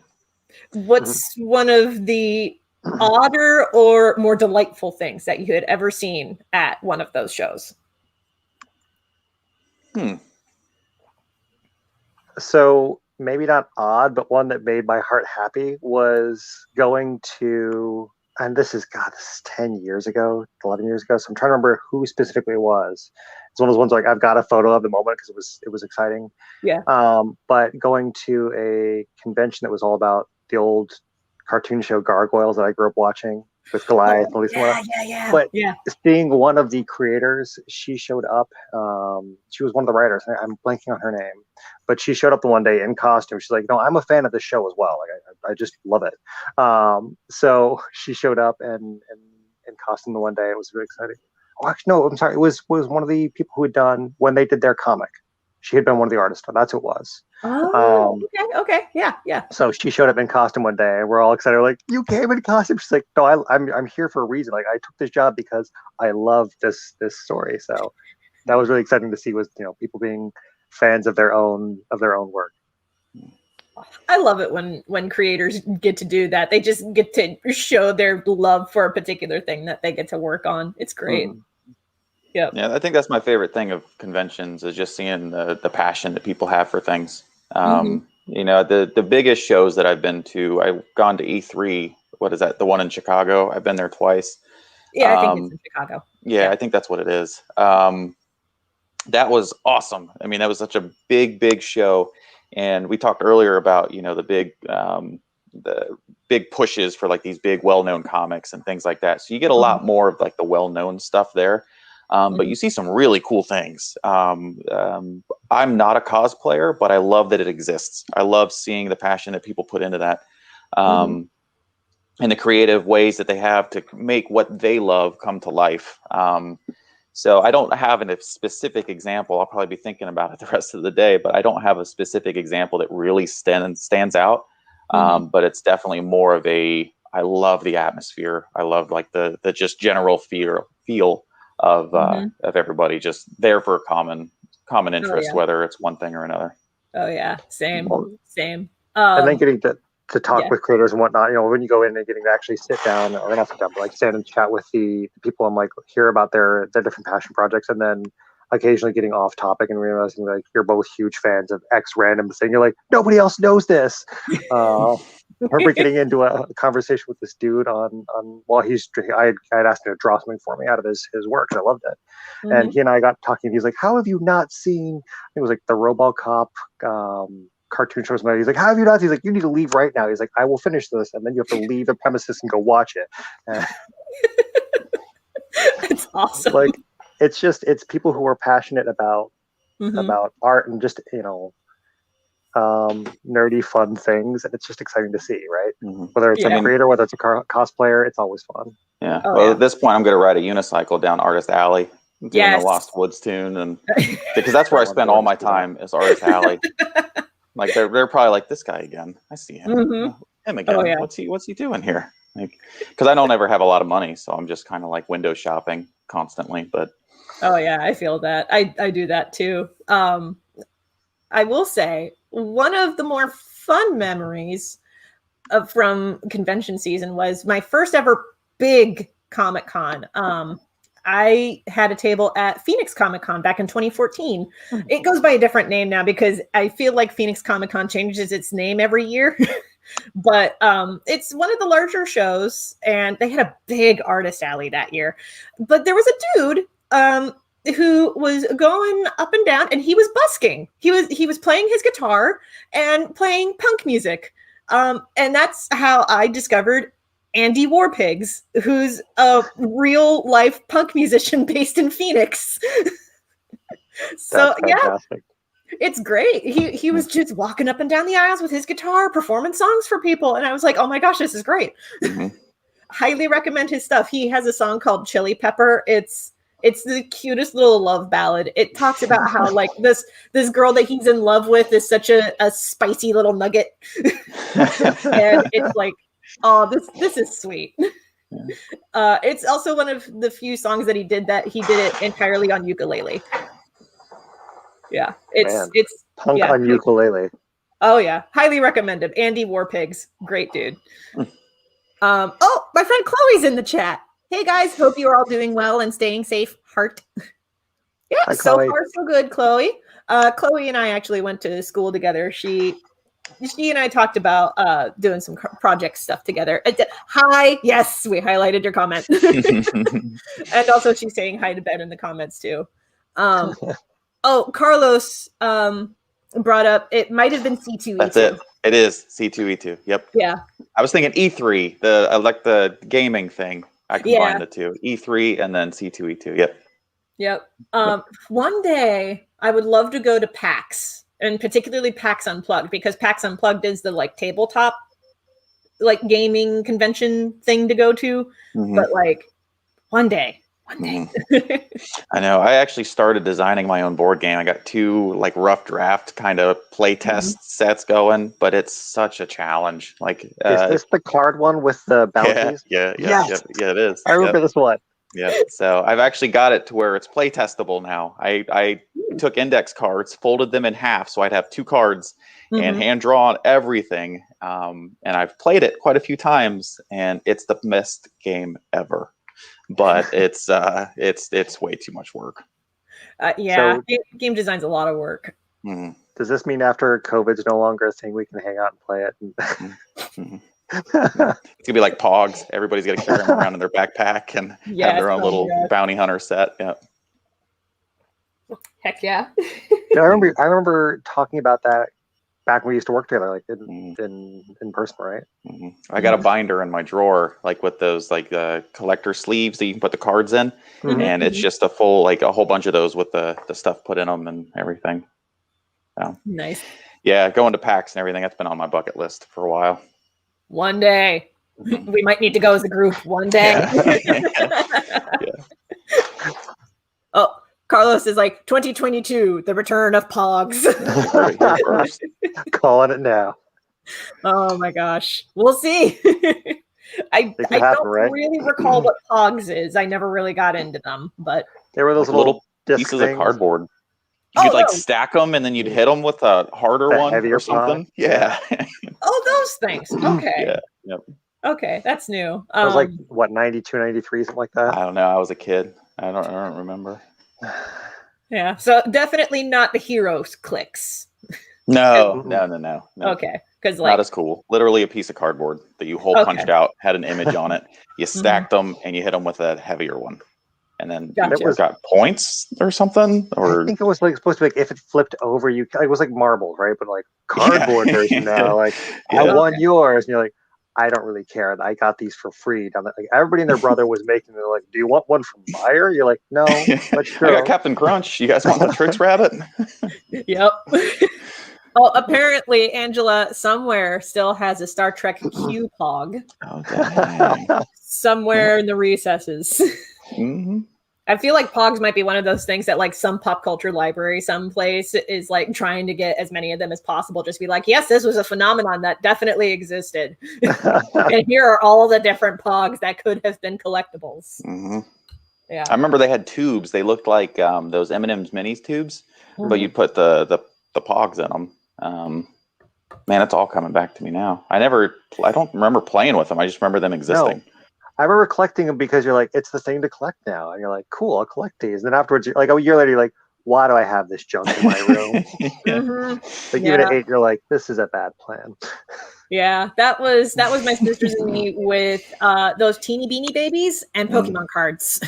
What's one of the odder or more delightful things that you had ever seen at one of those shows? So maybe not odd, but one that made my heart happy was going to, and this is 10 years ago, 11 years ago. So I'm trying to remember who specifically it was. It's one of those ones like I've got a photo of the moment because it was exciting. Yeah. But going to a convention that was all about the old cartoon show Gargoyles that I grew up watching with Goliath. Yeah. But seeing one of the creators, she showed up. She was one of the writers. I'm blanking on her name, but she showed up the one day in costume. She's like, I'm a fan of this show as well. Like I just love it. So she showed up and in costume the one day. It was really exciting. Oh, actually, no, I'm sorry. It was one of the people who had done when they did their comic. She had been one of the artists. That's who it was. Oh, okay. Yeah. So she showed up in costume one day, and we're all excited. We're like, you came in costume? She's like, no, I'm here for a reason. Like, I took this job because I love this story. So that was really exciting to see. Was people being fans of their own work. I love it when creators get to do that. They just get to show their love for a particular thing that they get to work on. It's great. Mm-hmm. Yep. Yeah, I think that's my favorite thing of conventions is just seeing the passion that people have for things. The biggest shows that I've been to, I've gone to E3. What is that? The one in Chicago. I've been there twice. Yeah, I think it's in Chicago. Yeah, I think that's what it is. That was awesome. I mean, that was such a big show. And we talked earlier about, the big pushes for like these big well-known comics and things like that. So you get a lot more of like the well-known stuff there. But you see some really cool things. I'm not a cosplayer, but I love that it exists. I love seeing the passion that people put into that, and the creative ways that they have to make what they love come to life. So I don't have a specific example. I'll probably be thinking about it the rest of the day, but I don't have a specific example that really stands out. But it's definitely more of I love the atmosphere. I love like the just general feel of everybody just there for a common interest, whether it's one thing or another. Oh yeah, same. And then getting to talk with creators and whatnot. When you go in and getting to actually sit down, or not sit down, but like stand and chat with the people and like hear about their different passion projects, and then occasionally getting off topic and realizing like you're both huge fans of X random thing. You're like, nobody else knows this. I remember getting into a conversation with this dude on while he's drinking. I had asked him to draw something for me out of his work, and I loved it. And he and I got talking. He's like, "How have you not seen?" It was like the RoboCop cartoon show. He's like, "How have you not?" He's like, "You need to leave right now." He's like, "I will finish this, and then you have to leave the premises and go watch it." It's awesome. Like, it's people who are passionate about art and just nerdy fun things, and it's just exciting to see, right? Whether it's a creator, whether it's a cosplayer, it's always fun. At this point I'm going to ride a unicycle down Artist Alley doing the Lost Woods tune, and because that's where I spend all my time is Artist Alley. Like they're probably like, this guy again, I see him him again. What's he doing here? Like, because I don't ever have a lot of money, so I'm just kind of like window shopping constantly. But I feel that. I do that too. I will say one of the more fun memories from convention season was my first ever big Comic-Con. I had a table at Phoenix Comic-Con back in 2014. It goes by a different name now because I feel like Phoenix Comic-Con changes its name every year. But it's one of the larger shows, and they had a big artist alley that year. But there was a dude who was going up and down, and he was busking. He was playing his guitar and playing punk music. And that's how I discovered Andy Warpigs, who's a real life punk musician based in Phoenix. So yeah, it's great. He was just walking up and down the aisles with his guitar, performing songs for people, and I was like, oh my gosh, this is great. Highly recommend his stuff. He has a song called Chili Pepper. It's the cutest little love ballad. It talks about how like this girl that he's in love with is such a spicy little nugget. And it's like, oh, this is sweet. It's also one of the few songs that he did it entirely on ukulele. Yeah, it's punk on ukulele. Oh yeah, highly recommended. Andy Warpigs, great dude. Oh, my friend Chloe's in the chat. Hey guys, hope you are all doing well and staying safe. Heart. Yeah, hi, so far so good, Chloe. Chloe and I actually went to school together. She and I talked about doing some project stuff together. Hi, yes, we highlighted your comment. And also she's saying hi to Ben in the comments too. Oh, Carlos brought up, it might have been C2E2. That's it. It is C2E2. Yep. Yeah. I was thinking E3, the gaming thing. I combined the two. E3 and then C2E2. Yep. One day I would love to go to PAX, and particularly PAX Unplugged, because PAX Unplugged is the like tabletop like gaming convention thing to go to. But like one day. I know. I actually started designing my own board game. I got 2 like rough draft kind of play test sets going, but it's such a challenge. Like, is this the card one with the bounties? Yeah, it is. I remember this one. Yeah. So I've actually got it to where it's play testable now. I took index cards, folded them in half, so I'd have 2 cards and hand drawn everything. And I've played it quite a few times, and it's the best game ever. But it's way too much work. So, game design's a lot of work. Does this mean after COVID's no longer a thing, we can hang out and play it? It's gonna be like Pogs. Everybody's gonna carry them around in their backpack and have their own little bounty hunter set. Yeah. Heck yeah. I remember talking about that back when we used to work together, like in person, right? I got a binder in my drawer, like with those like collector sleeves that you can put the cards in, and it's just a full like a whole bunch of those with the stuff put in them and everything. So nice. Yeah, going to PAX and everything, that's been on my bucket list for a while. One day. We might need to go as a group one day. Oh, Carlos is like 2022, the return of Pogs. Calling it now. Oh my gosh. We'll see. I don't really recall what Pogs is. I never really got into them, but they were those little pieces of cardboard. You'd stack them and then you'd hit them with a harder one or something. Yeah. Oh, those things. Okay. Yeah. Okay, that's new. It was like what, 92, 93, something like that. I don't know. I was a kid. I don't remember. Yeah. So definitely not the Heroes clicks. No. Okay. Because not as cool. Literally a piece of cardboard that you hole punched out, had an image on it. You stacked them and you hit them with a heavier one. And then it got points or something. Or I think it was like supposed to be like if it flipped over, it was like marbles, right? But like cardboard version now. Like I won yours, and you're like, I don't really care. I got these for free. Like everybody and their brother was making. They're like, do you want one from Meyer? You're like, no. But sure. I got Captain Crunch. You guys want the Trix Rabbit? Yep. Oh, apparently Angela somewhere still has a Star Trek Q Pog. Okay. Somewhere in the recesses. I feel like Pogs might be one of those things that like some pop culture library someplace is like trying to get as many of them as possible. Just be like, yes, this was a phenomenon that definitely existed. And here are all the different Pogs that could have been collectibles. Yeah. I remember they had tubes. They looked like those M&M's minis tubes, but you put the Pogs in them. Man, it's all coming back to me now. I don't remember playing with them. I just remember them existing. No. I remember collecting them because you're like, it's the thing to collect now. And you're like, cool, I'll collect these. And then afterwards, like a year later, you're like, why do I have this junk in my room? Like even at 8, you're like, this is a bad plan. Yeah, that was my sisters and me with those teeny beanie babies and Pokemon cards.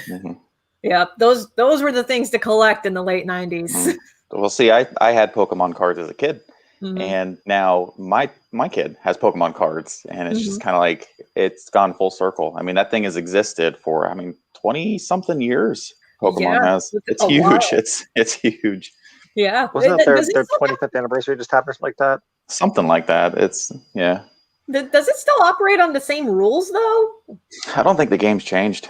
Yep, those were the things to collect in the late 90s. Well, see, I had Pokemon cards as a kid. And now my kid has Pokemon cards, and it's just kind of like it's gone full circle. I mean, that thing has existed for 20-something years. Pokemon has. It's huge. It's huge. Yeah. Wasn't it their 25th anniversary just happened like that? Something like that. Does it still operate on the same rules though? I don't think the game's changed.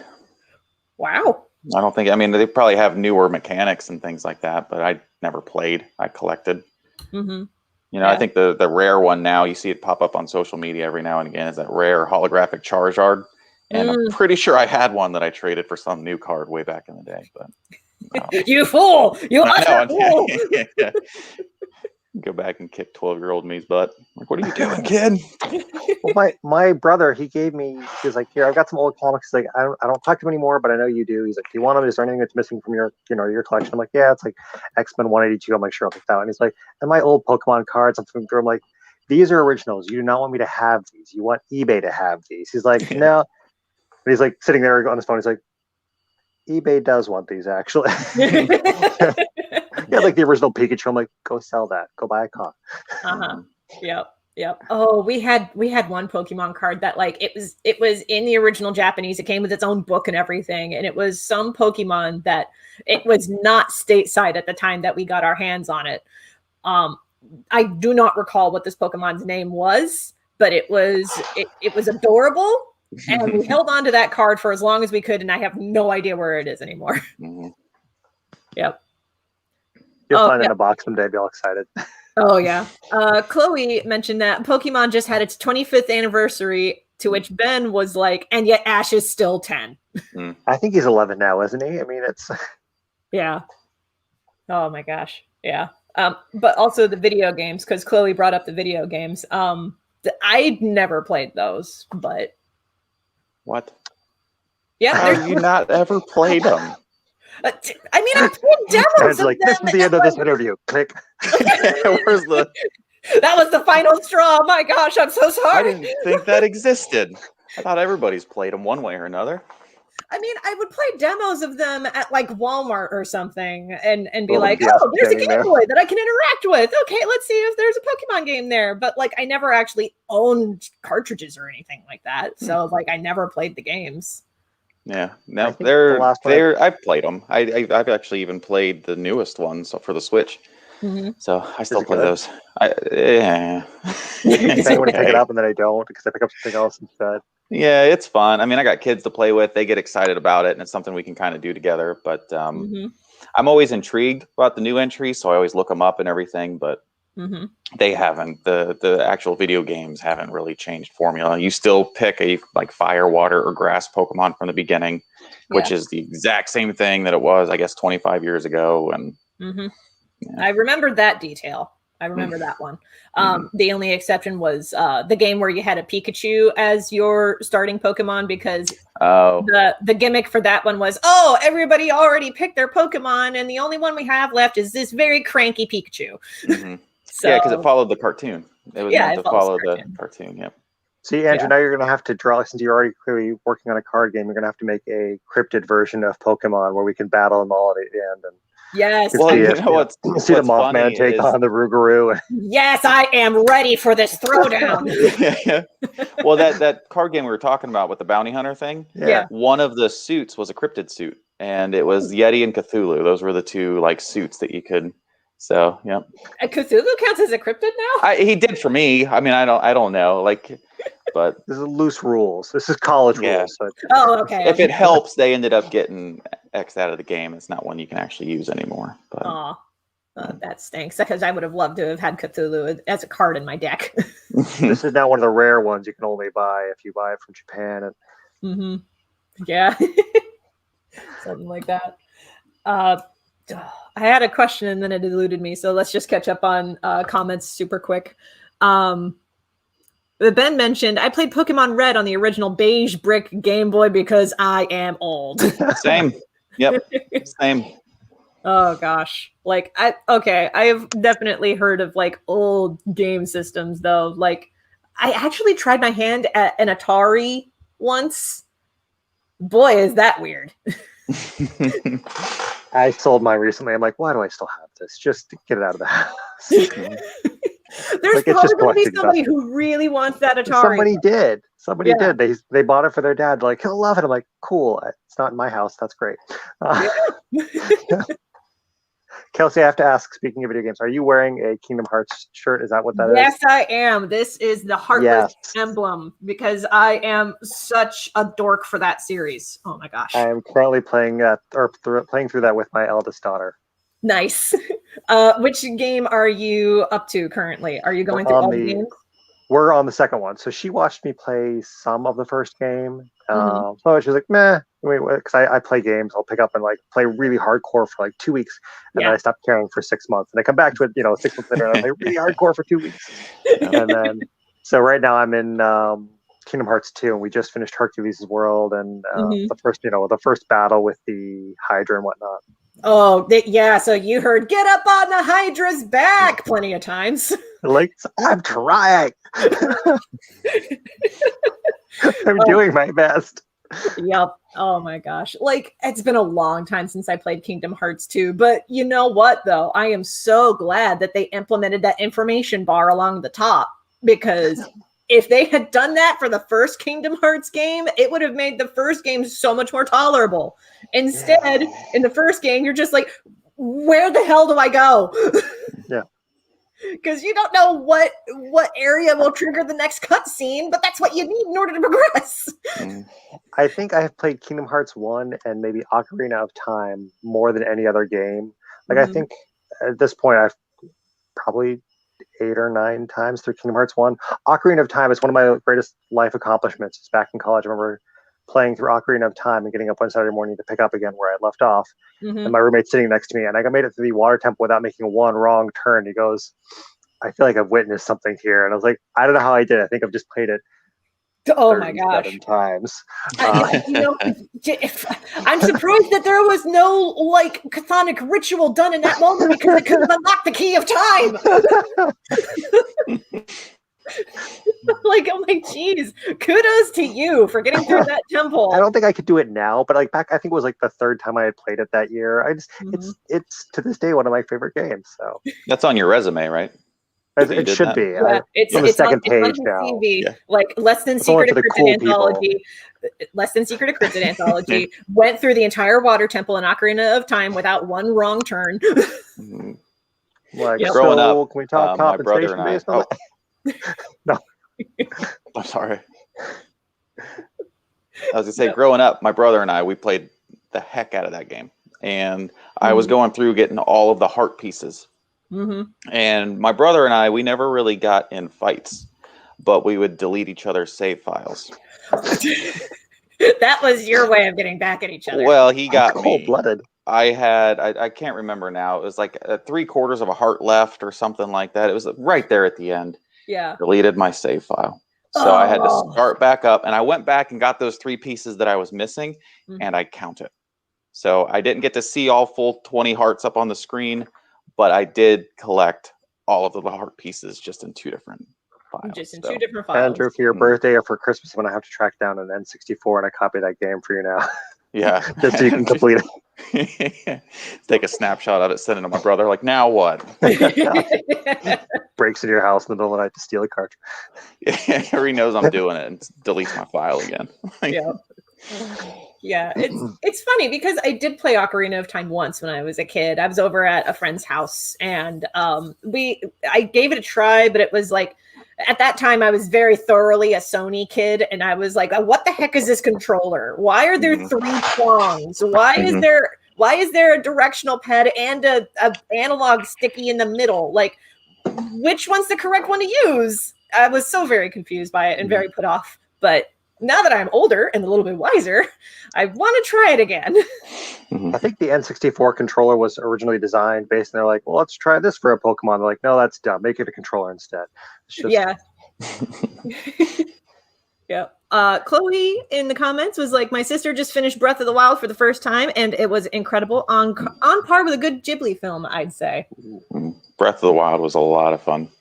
Wow. I don't think. I mean, they probably have newer mechanics and things like that, but I never played. I collected. I think the rare one now, you see it pop up on social media every now and again, is that rare holographic Charizard. And I'm pretty sure I had one that I traded for some new card way back in the day. But you fool! You utter fool! Go back and kick 12-year-old me's butt. Like, what are you doing, kid? Well, my brother, he was like, here, I've got some old comics. He's like, I don't talk to him anymore, but I know you do. He's like, do you want them? Is there anything that's missing from your collection? I'm like, yeah, it's like X-Men 182. I'm like, sure, I'll take that one. He's like, and my old Pokemon cards. I'm like, these are originals. You do not want me to have these. You want eBay to have these. He's like, no. And he's like sitting there on his phone. He's like, eBay does want these, actually. Yeah, like the original Pikachu. I'm like, go sell that. Go buy a cop. Yep. Oh, we had one Pokemon card that like it was in the original Japanese. It came with its own book and everything, and it was some Pokemon that it was not stateside at the time that we got our hands on it. I do not recall what this Pokemon's name was, but it was adorable, and we held on to that card for as long as we could, and I have no idea where it is anymore. Yep. You'll find it in a box someday. Be all excited. Oh, yeah. Chloe mentioned that Pokemon just had its 25th anniversary, to which Ben was like, and yet Ash is still 10. I think he's 11 now, isn't he? I mean, it's... Yeah. Oh, my gosh. Yeah. But also the video games, because Chloe brought up the video games. I never played those, but... What? Yeah. How have you not ever played them? I mean, I played demos of like, them. this is the end of this interview. Click. Where's the... That was the final straw. Oh my gosh, I'm so sorry. I didn't think that existed. I thought everybody's played them one way or another. I mean, I would play demos of them at like Walmart or something and be like, oh, there's a Game Boy that I can interact with. Okay, let's see if there's a Pokemon game there. But like, I never actually owned cartridges or anything like that. So like, I never played the games. Yeah, no, I've played them. I've actually even played the newest ones for the Switch. So I still play those. Yeah. I want to pick it up and then I don't because I pick up something else instead. Yeah, it's fun. I mean, I got kids to play with. They get excited about it, and it's something we can kind of do together. But I'm always intrigued about the new entries, so I always look them up and everything. But they haven't. The actual video games haven't really changed formula. You still pick a like fire, water, or grass Pokemon from the beginning, which is the exact same thing that it was, I guess, 25 years ago. And I remembered that detail. I remember that one. The only exception was the game where you had a Pikachu as your starting Pokemon because the gimmick for that one was, everybody already picked their Pokemon and the only one we have left is this very cranky Pikachu. So, yeah, because it followed the cartoon. It was meant to follow the cartoon. Yep. See, Andrew, now you're going to have to draw, since you're already clearly working on a card game, you're going to have to make a cryptid version of Pokemon where we can battle them all at the end. And yes. Well, you know what's see the Mothman take on the Rougarou. Yes, I am ready for this throwdown. Well, that card game we were talking about with the bounty hunter thing, one of the suits was a cryptid suit, and it was Yeti and Cthulhu. Those were the two like suits that you could. So, yeah. Cthulhu counts as a cryptid now? He did for me. I mean, I don't know. Like, but this is loose rules. This is college rules. So. Oh, okay. If it helps, they ended up getting X out of the game. It's not one you can actually use anymore. But that stinks because I would have loved to have had Cthulhu as a card in my deck. This is now one of the rare ones you can only buy if you buy it from Japan. And... Yeah. Something like that. I had a question and then it eluded me, so let's just catch up on comments super quick. Ben mentioned I played Pokemon Red on the original beige brick Game Boy because I am old. Same. Yep. Same. Oh gosh. Like I have definitely heard of like old game systems though. Like I actually tried my hand at an Atari once. Boy, is that weird. I sold mine recently. I'm like, why do I still have this? Just to get it out of the house. There's Like, probably going to be somebody who really wants that Atari. Somebody did. Somebody did. They bought it for their dad. Like, he'll love it. I'm like, cool. It's not in my house. That's great. Kelsey, I have to ask, speaking of video games, are you wearing a Kingdom Hearts shirt? Is that what that is? Yes, I am. This is the Heartless emblem because I am such a dork for that series. Oh my gosh. I am currently playing playing through that with my eldest daughter. Nice. Which game are you up to currently? Are you going through all the games? We're on the second one. So she watched me play some of the first game. So she was like, meh. Because I play games. I'll pick up and like play really hardcore for like 2 weeks. And then I stop caring for 6 months. And I come back to it, 6 months later, and I play really hardcore for 2 weeks. And then, so right now I'm in Kingdom Hearts 2, and we just finished Hercules' World and the first battle with the Hydra and whatnot. Oh, yeah. So you heard "Get up on the Hydra's back" plenty of times. Like, I'm trying. I'm doing my best. Yep. Oh my gosh. Like, it's been a long time since I played Kingdom Hearts 2, but you know what though? I am so glad that they implemented that information bar along the top, because if they had done that for the first Kingdom Hearts game, it would have made the first game so much more tolerable. Instead, in the first game, you're just like, where the hell do I go? Yeah. Because you don't know what area will trigger the next cutscene, but that's what you need in order to progress. I think I have played Kingdom Hearts 1 and maybe Ocarina of Time more than any other game. Like, I think at this point I've probably 8 or 9 times through Kingdom Hearts 1. Ocarina of Time is one of my greatest life accomplishments. It's back in college. I remember playing through Ocarina of Time and getting up one Saturday morning to pick up again where I left off. And my roommate's sitting next to me, and I made it through the water temple without making one wrong turn. He goes, I feel like I've witnessed something here. And I was like, I don't know how I did. I think I've just played it. Oh my gosh! Times. I'm surprised that there was no like chthonic ritual done in that moment, because it could have unlocked the key of time. Like, I'm like, geez, kudos to you for getting through that temple. I don't think I could do it now, but like back, I think it was like the 3rd time I had played it that year. I just, it's to this day one of my favorite games. So that's on your resume, right? It should be. Yeah, it's on the second page on now. CV, like Less Than Secret of Cryptid Anthology. Less Than Secret of Cryptid Anthology went through the entire water temple in Ocarina of Time without one wrong turn. Like, growing up, can we talk compensation based on that? No. I'm sorry. I was gonna say, growing up, my brother and I, we played the heck out of that game, and I was going through getting all of the heart pieces. And my brother and I, we never really got in fights, but we would delete each other's save files. That was your way of getting back at each other. Well, he got me. Cold-blooded. I can't remember now. It was like 3/4 of a heart left or something like that. It was right there at the end. Yeah. Deleted my save file. So I had to start back up, and I went back and got those 3 pieces that I was missing, and I counted. So I didn't get to see all full 20 hearts up on the screen, but I did collect all of the heart pieces just in 2 different files. Just in 2 different files. Andrew, for your birthday or for Christmas, I'm going to have to track down an N64 and I copy that game for you now. Yeah. Just so you can complete it. Take a snapshot of it, send it to my brother. Like, now what? Breaks into your house in the middle of the night to steal a cartridge. He knows I'm doing it and deletes my file again. Yeah, it's funny because I did play Ocarina of Time once when I was a kid. I was over at a friend's house, and I gave it a try, but it was like, at that time I was very thoroughly a Sony kid, and I was like, what the heck is this controller? Why are there 3 prongs? Why is there a directional pad and a analog sticky in the middle? Like, which one's the correct one to use? I was so very confused by it and very put off. But now that I'm older and a little bit wiser, I want to try it again. I think the N64 controller was originally designed based, and they're like, well, let's try this for a Pokemon. They're like, no, that's dumb. Make it a controller instead. It's just... Yeah. Yeah. Chloe in the comments was like, my sister just finished Breath of the Wild for the first time, and it was incredible. On par with a good Ghibli film, I'd say. Breath of the Wild was a lot of fun.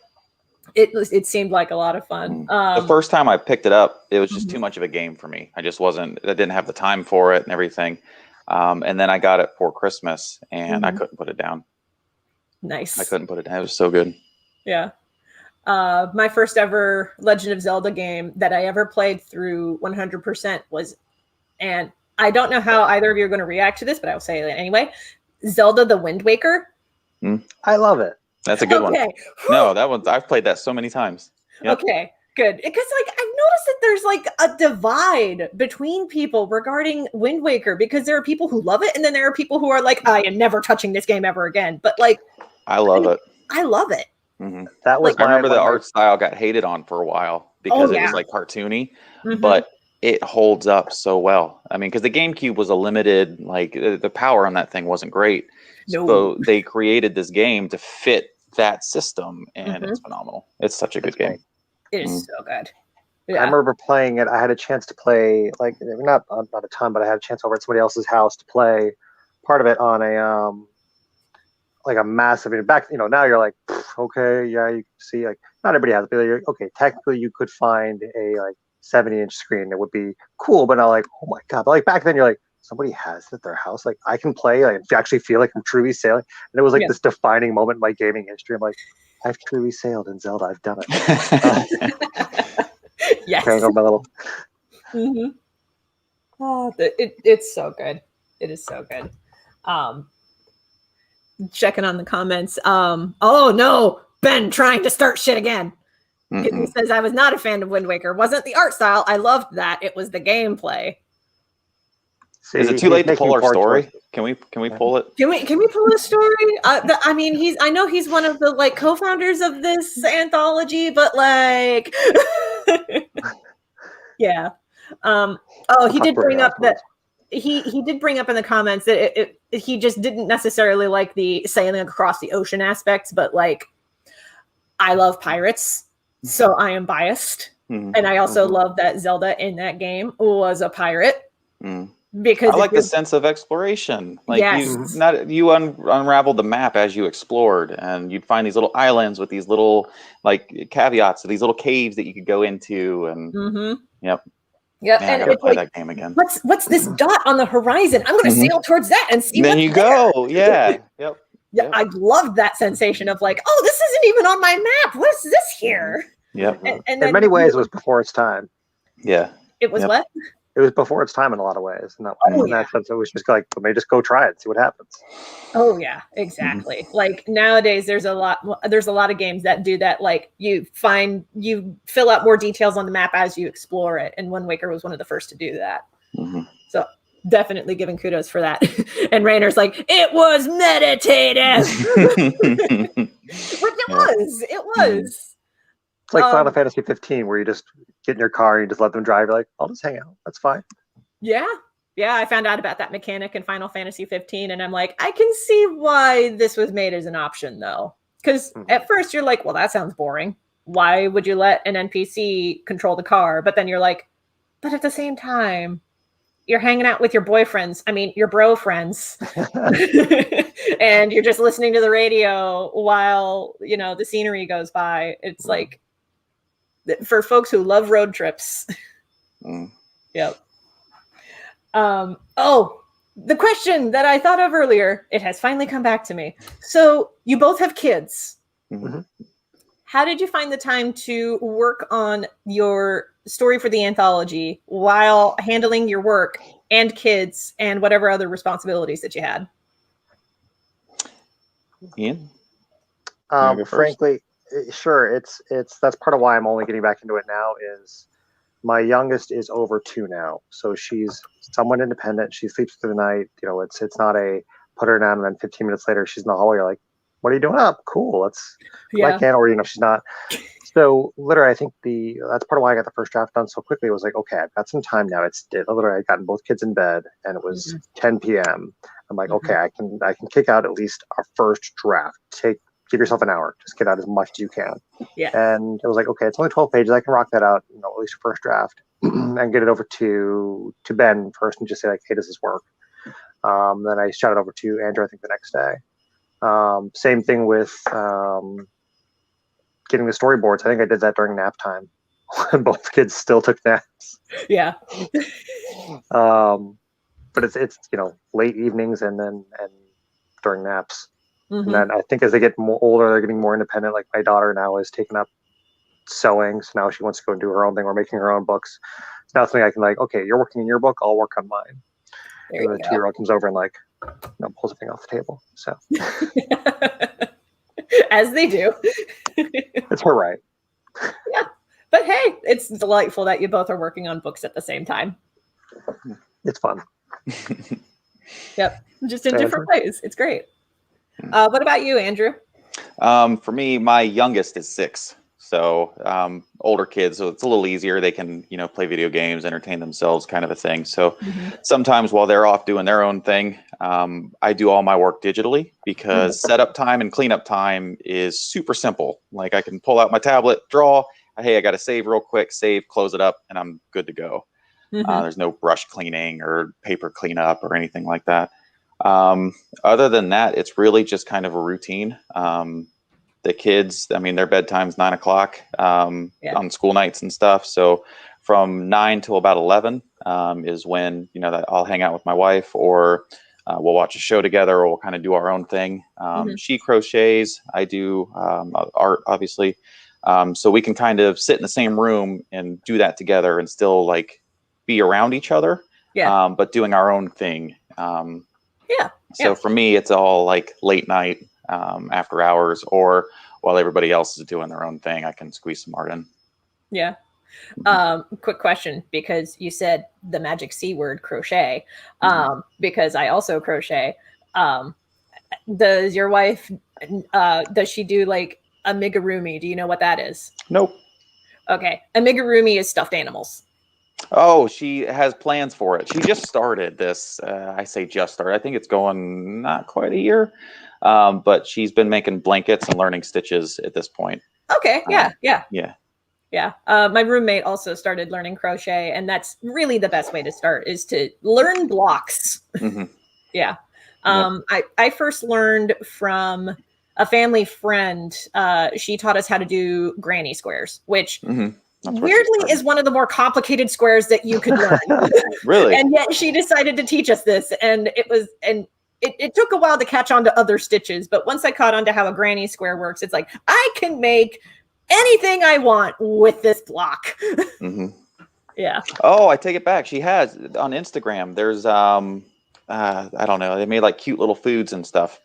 It seemed like a lot of fun. The first time I picked it up, it was just too much of a game for me. I didn't have the time for it and everything. And then I got it for Christmas, and I couldn't put it down. Nice. I couldn't put it down. It was so good. Yeah. My first ever Legend of Zelda game that I ever played through 100% was, and I don't know how either of you are going to react to this, but I will say it anyway, Zelda the Wind Waker. I love it. That's a good one. No, that one, I've played that so many times. Yep. Okay, good. Because like I've noticed that there's like a divide between people regarding Wind Waker, because there are people who love it, and then there are people who are like, I am never touching this game ever again. But like, I love it. I love it. That was I remember the art style got hated on for a while because it was like cartoony, but it holds up so well. I mean, because the GameCube was a limited, like the power on that thing wasn't great. No. So they created this game to fit that system, and it's phenomenal. It's such a good game. It is so good. Yeah. I remember playing it. I had a chance to play, like, not a ton, but I had a chance over at somebody else's house to play part of it on a like a massive, back, now you're like, okay, yeah, you can see, like, not everybody has it, but you're, okay, technically you could find a like 70-inch screen that would be cool, but not like, oh my god, but like back then you're like, somebody has it at their house, like I can play, like, I actually feel like I'm truly sailing, and it was like this defining moment in my gaming history. I'm like, I've truly sailed in Zelda, I've done it. Yes. My little... Oh, it's so good. It is so good. Checking on the comments. Oh no, Ben trying to start shit again. He says, I was not a fan of Wind Waker. Wasn't the art style. I loved that. It was the gameplay. See, is it too late to pull our story? Can we pull it? Can we pull the story? I mean, I know he's one of the like co-founders of this anthology, but like, yeah. He did bring up that he did bring up in the comments that he just didn't necessarily like the sailing across the ocean aspects, but like, I love pirates, so I am biased, and I also love that Zelda in that game was a pirate. Because I like the sense of exploration. Like you unraveled the map as you explored, and you'd find these little islands with these little like caveats, these little caves that you could go into, and yep. Yeah, man, and I gotta play that game again. What's this dot on the horizon? I'm going to sail towards that and see. And then you go, yeah, yep. Yeah, I loved that sensation of like, oh, this isn't even on my map. What is this here? Yep. And in many ways, it was before its time. Yeah. It was what? It was before its time in a lot of ways. In that sense, it was just like, let me just go try it and see what happens. Oh yeah, exactly. Like nowadays, there's a lot of games that do that. Like you fill out more details on the map as you explore it, and Wind Waker was one of the first to do that. So definitely giving kudos for that. And Rainer's like, it was meditative. Which it was. It's like Final Fantasy 15, where you just get in your car and you just let them drive. You're like, I'll just hang out. That's fine. Yeah. I found out about that mechanic in Final Fantasy 15, and I'm like, I can see why this was made as an option, though. Because at first you're like, well, that sounds boring. Why would you let an NPC control the car? But then you're like, but at the same time, you're hanging out with your boyfriends. I mean, your bro friends. And you're just listening to the radio while, the scenery goes by. It's like, for folks who love road trips. Yep. The question that I thought of earlier, it has finally come back to me. So you both have kids. How did you find the time to work on your story for the anthology while handling your work and kids and whatever other responsibilities that you had? Ian? Frankly, sure. That's part of why I'm only getting back into it now. Is my youngest is over 2 now, so she's somewhat independent. She sleeps through the night. It's not a put her down and then 15 minutes later she's in the hallway. You're like, what are you doing up? Cool. I can't. Or she's not. So literally, I think that's part of why I got the first draft done so quickly. It was like, okay, I've got some time now. Literally, I gotten both kids in bed, and it was 10 p.m. I'm like, okay, I can kick out at least our first draft. Give yourself an hour. Just get out as much as you can. Yeah. And it was like, okay, it's only 12 pages. I can rock that out, at least your first draft, and get it over to Ben first, and just say like, hey, does this work? Then I shot it over to Andrew, I think the next day. Same thing with getting the storyboards. I think I did that during nap time when both kids still took naps. Yeah. But it's late evenings and during naps. Mm-hmm. And then I think as they get more older, they're getting more independent. Like my daughter now is taking up sewing, so now she wants to go and do her own thing. We're making her own books. So now it's something I can like, okay, you're working in your book, I'll work on mine. There and the 2-year-old comes over and like, pulls a thing off the table. So as they do. It's her right. Yeah. But hey, it's delightful that you both are working on books at the same time. It's fun. Yep. Just in different ways. It's great. What about you, Andrew? For me, my youngest is 6. So older kids, so it's a little easier. They can, play video games, entertain themselves, kind of a thing. So sometimes while they're off doing their own thing, I do all my work digitally because setup time and cleanup time is super simple. Like I can pull out my tablet, draw. Hey, I got to save real quick, close it up, and I'm good to go. There's no brush cleaning or paper cleanup or anything like that. Other than that, it's really just kind of a routine. The kids, their bedtime's 9 o'clock on school nights and stuff. So from 9 till about 11 is when, that I'll hang out with my wife, or we'll watch a show together, or we'll kind of do our own thing. She crochets. I do art, obviously. So we can kind of sit in the same room and do that together and still like be around each other, but doing our own thing. So for me, it's all like late night, after hours, or while everybody else is doing their own thing, I can squeeze some art in. Yeah. Quick question, because you said the magic C word, crochet, because I also crochet. Does your wife, does she do like amigurumi? Do you know what that is? Nope. Okay. Amigurumi is stuffed animals. Oh, she has plans for it. She just started this. I say just started. I think it's going not quite a year. But she's been making blankets and learning stitches at this point. Okay. Yeah. Yeah. My roommate also started learning crochet, and that's really the best way to start, is to learn blocks. Yeah. I first learned from a family friend. She taught us how to do granny squares, which weirdly is one of the more complicated squares that you could learn. Really? And yet she decided to teach us this, and it took a while to catch on to other stitches, but once I caught on to how a granny square works, it's like, I can make anything I want with this block. Yeah. Oh, I take it back. She has on Instagram. There's I don't know. They made like cute little foods and stuff.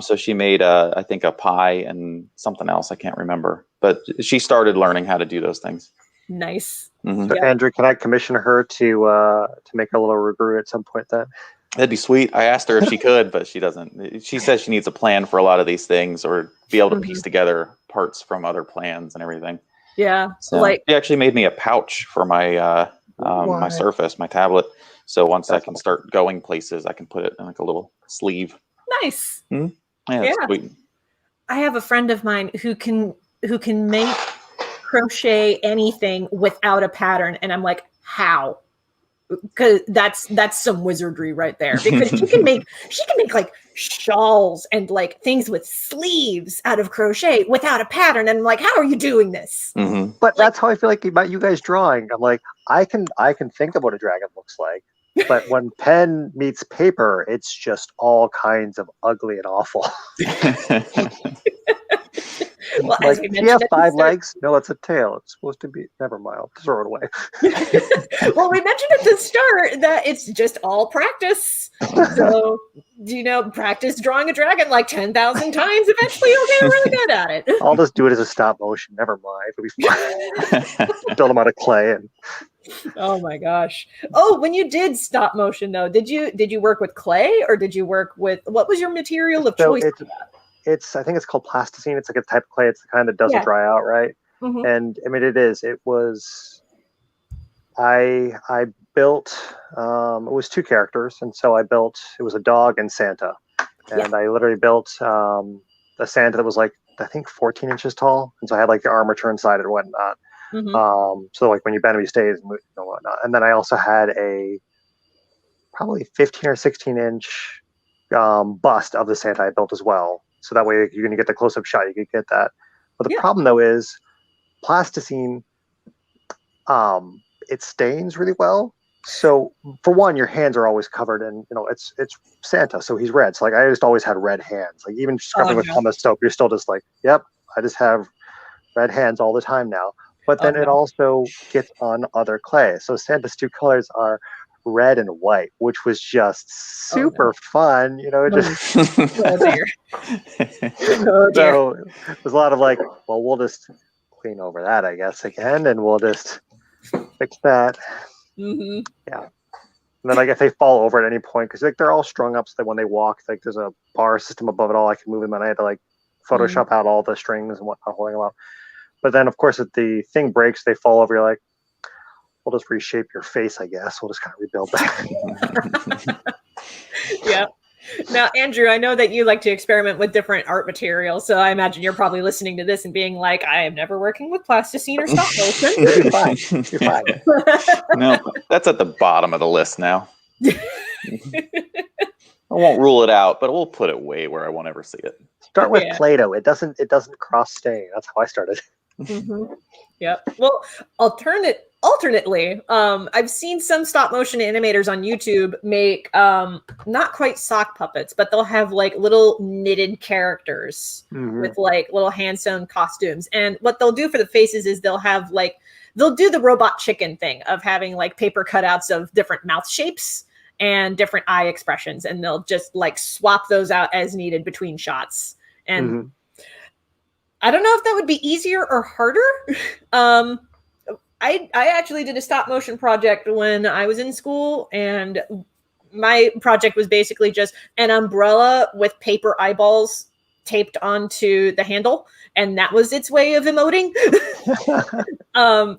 So she made I think a pie and something else. I can't remember, but she started learning how to do those things. Nice. So Andrew, can I commission her to make a little regroup at some point then? That'd be sweet. I asked her if she could, but she doesn't. She says she needs a plan for a lot of these things, or be able to piece together parts from other plans and everything. Yeah. So like, she actually made me a pouch for my my Surface, my tablet. So once I can start going places, I can put it in like a little sleeve. Nice. Yeah, that's sweet. I have a friend of mine who can make crochet anything without a pattern, and I'm like, how? Because that's some wizardry right there. Because she can make like shawls and like things with sleeves out of crochet without a pattern, and I'm like, how are you doing this? But that's how I feel like about you guys drawing. I'm like, I can think of what a dragon looks like, but when pen meets paper, it's just all kinds of ugly and awful. Well, like, do you have 5 legs? No, it's a tail. It's supposed to be. Never mind. I'll throw it away. Well, we mentioned at the start that it's just all practice. So, practice drawing a dragon like 10,000 times. Eventually, you'll get really good at it. I'll just do it as a stop motion. Never mind. It'll be fine. Build them out of clay and. Oh my gosh! Oh, when you did stop motion though, did you work with clay, or did you work with, what was your material of choice? I think it's called plasticine. It's like a type of clay. It's the kind that doesn't dry out, right? And I mean, it was, I built, it was 2 characters. And so it was a dog and Santa. And I literally built a Santa that was like, I think 14 inches tall. And so I had like the armature inside and whatnot. So like when you bend him, he stays and whatnot. And then I also had a probably 15 or 16 inch bust of the Santa I built as well. So that way you're going to get the close-up shot. You could get that. But the problem though is plasticine, it stains really well. So for one, your hands are always covered in, it's Santa, so he's red. So like I just always had red hands. Like even scrubbing with pumice soap, you're still just like, yep, I just have red hands all the time now. But then it also gets on other clay. So Santa's 2 colors are red and white, which was just super fun. Just oh dear. So there's a lot of like, well, we'll just clean over that, I guess, again, and we'll just fix that. Yeah. And then like if they fall over at any point, because like they're all strung up so that when they walk, like there's a bar system above it all, I can move them, and I had to like Photoshop out all the strings and whatnot holding them up. But then of course if the thing breaks, they fall over, you're like, we'll just reshape your face, I guess. We'll just kind of rebuild that. Yeah. Now, Andrew, I know that you like to experiment with different art materials, so I imagine you're probably listening to this and being like, I am never working with plasticine or stop motion. You're fine. You're fine. No, that's at the bottom of the list now. I won't rule it out, but we'll put it way where I won't ever see it. Start with Play-Doh. It doesn't cross stain. That's how I started. Yep. Well, alternately, I've seen some stop motion animators on YouTube make not quite sock puppets, but they'll have like little knitted characters with like little hand sewn costumes. And what they'll do for the faces is they'll do the robot chicken thing of having like paper cutouts of different mouth shapes and different eye expressions, and they'll just like swap those out as needed between shots. And I don't know if that would be easier or harder. I actually did a stop motion project when I was in school, and my project was basically just an umbrella with paper eyeballs taped onto the handle, and that was its way of emoting.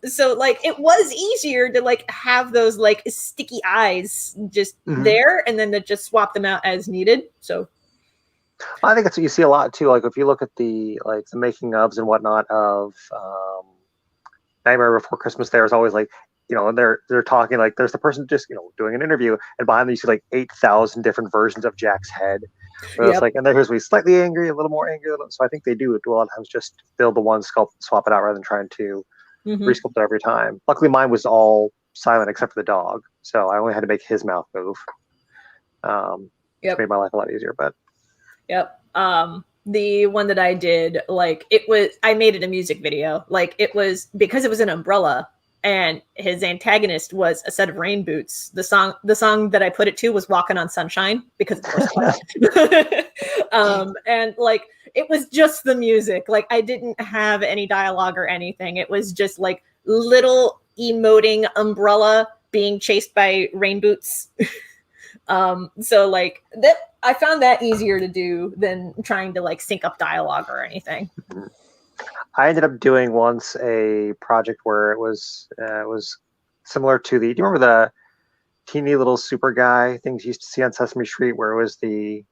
So like it was easier to like have those like sticky eyes just there, and then to just swap them out as needed. So I think that's what you see a lot too. Like if you look at the making ofs and whatnot of Nightmare Before Christmas, there's always like, they're talking like there's the person just doing an interview, and behind them you see like 8,000 different versions of Jack's head. It's like, and there's slightly angry, a little more angry. So I think they do a lot of times just build the one sculpt, swap it out rather than trying to resculpt it every time. Luckily, mine was all silent except for the dog, so I only had to make his mouth move. It made my life a lot easier, but. The one that I did, like I made it a music video. Like it was because it was an umbrella and his antagonist was a set of rain boots. The song that I put it to was Walking on Sunshine, because of course. And like it was just the music. Like I didn't have any dialogue or anything. It was just like little emoting umbrella being chased by rain boots. So like that, I found that easier to do than trying to like sync up dialogue or anything. I ended up doing once a project where it was similar to do you remember the teeny little super guy things you used to see on Sesame Street, where it was the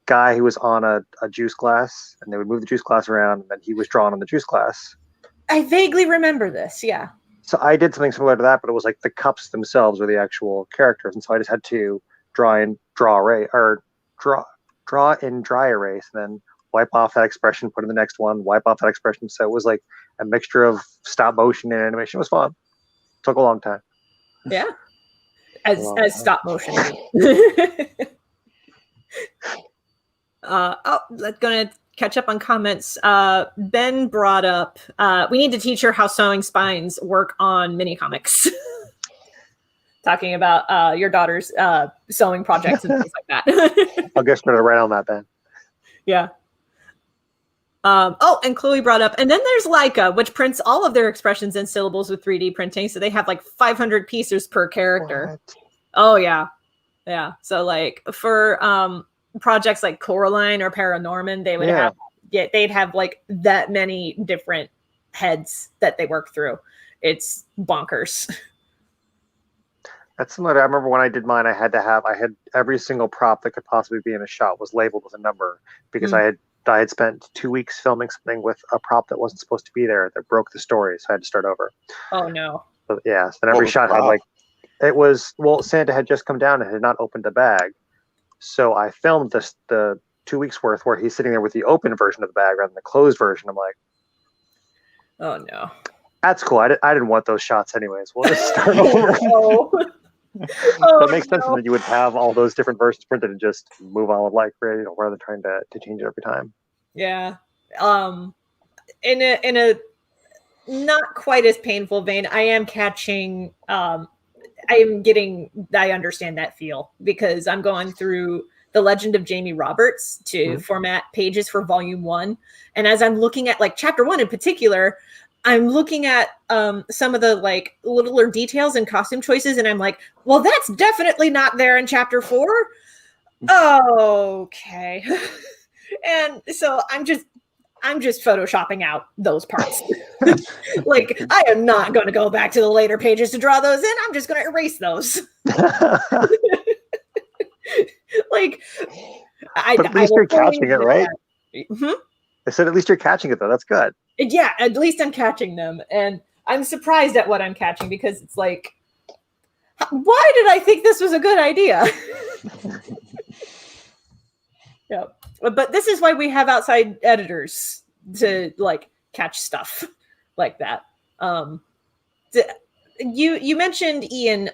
guy who was on a juice glass, and they would move the juice glass around, and then he was drawn on the juice glass? I vaguely remember this, yeah. So I did something similar to that, but it was like the cups themselves were the actual characters, and so I just had to draw in dry erase, and then wipe off that expression, put in the next one, wipe off that expression. So it was like a mixture of stop motion and animation. It was fun. Took a long time. Yeah. As stop motion. Gonna catch up on comments. Ben brought up, we need to teach her how sewing spines work on mini comics. Talking about your daughter's sewing projects and things like that. I'll get started right on that then. Yeah. And Chloe brought up, and then there's Leica, which prints all of their expressions and syllables with 3D printing. So they have like 500 pieces per character. What? Oh yeah. Yeah. So like for projects like Coraline or Paranorman, they would they'd have like that many different heads that they work through. It's bonkers. That's similar to, I remember when I did mine, I had every single prop that could possibly be in a shot was labeled with a number, because I had spent 2 weeks filming something with a prop that wasn't supposed to be there that broke the story, so I had to start over. Oh no. But yeah, and every shot had like, it was, well, Santa had just come down and had not opened the bag. So I filmed the 2 weeks worth where he's sitting there with the open version of the bag rather than the closed version. I'm like, oh no. That's cool. I didn't want those shots anyways. We'll just start over. That makes sense that you would have all those different versions printed and just move on with like, rather than trying to change it every time. Yeah. In a not quite as painful vein, I am catching I understand that feel, because I'm going through The Legend of Jamie Roberts to format pages for volume 1. And as I'm looking at like chapter 1 in particular, I'm looking at some of the like littler details and costume choices, and I'm like, well, that's definitely not there in chapter 4. Okay. And so I'm just photoshopping out those parts. Like, I am not going to go back to the later pages to draw those in. I'm just going to erase those. Like, but at least you're catching it, right? I said, at least you're catching it, though. That's good. Yeah, at least I'm catching them. And I'm surprised at what I'm catching, because it's like, why did I think this was a good idea? Yeah. But this is why we have outside editors to like catch stuff like that. You mentioned, Ian,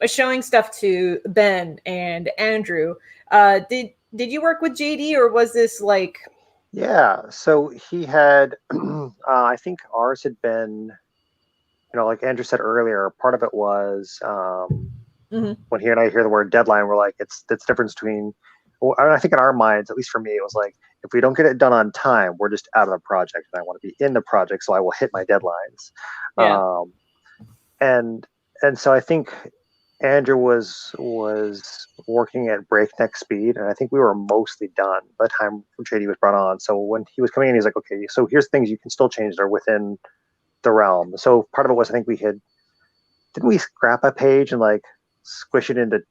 showing stuff to Ben and Andrew. Did you work with JD, or was this like? Yeah, so he had, I think ours had been, like Andrew said earlier, part of it was when he and I hear the word deadline, we're like, it's the difference between, well, I think in our minds, at least for me, it was like, if we don't get it done on time, we're just out of the project, and I want to be in the project, so I will hit my deadlines. Yeah. And so I think Andrew was working at breakneck speed, and I think we were mostly done by the time JD was brought on. So when he was coming in, he's like, okay, so here's things you can still change that are within the realm. So part of it was, I think didn't we scrap a page and like squish it into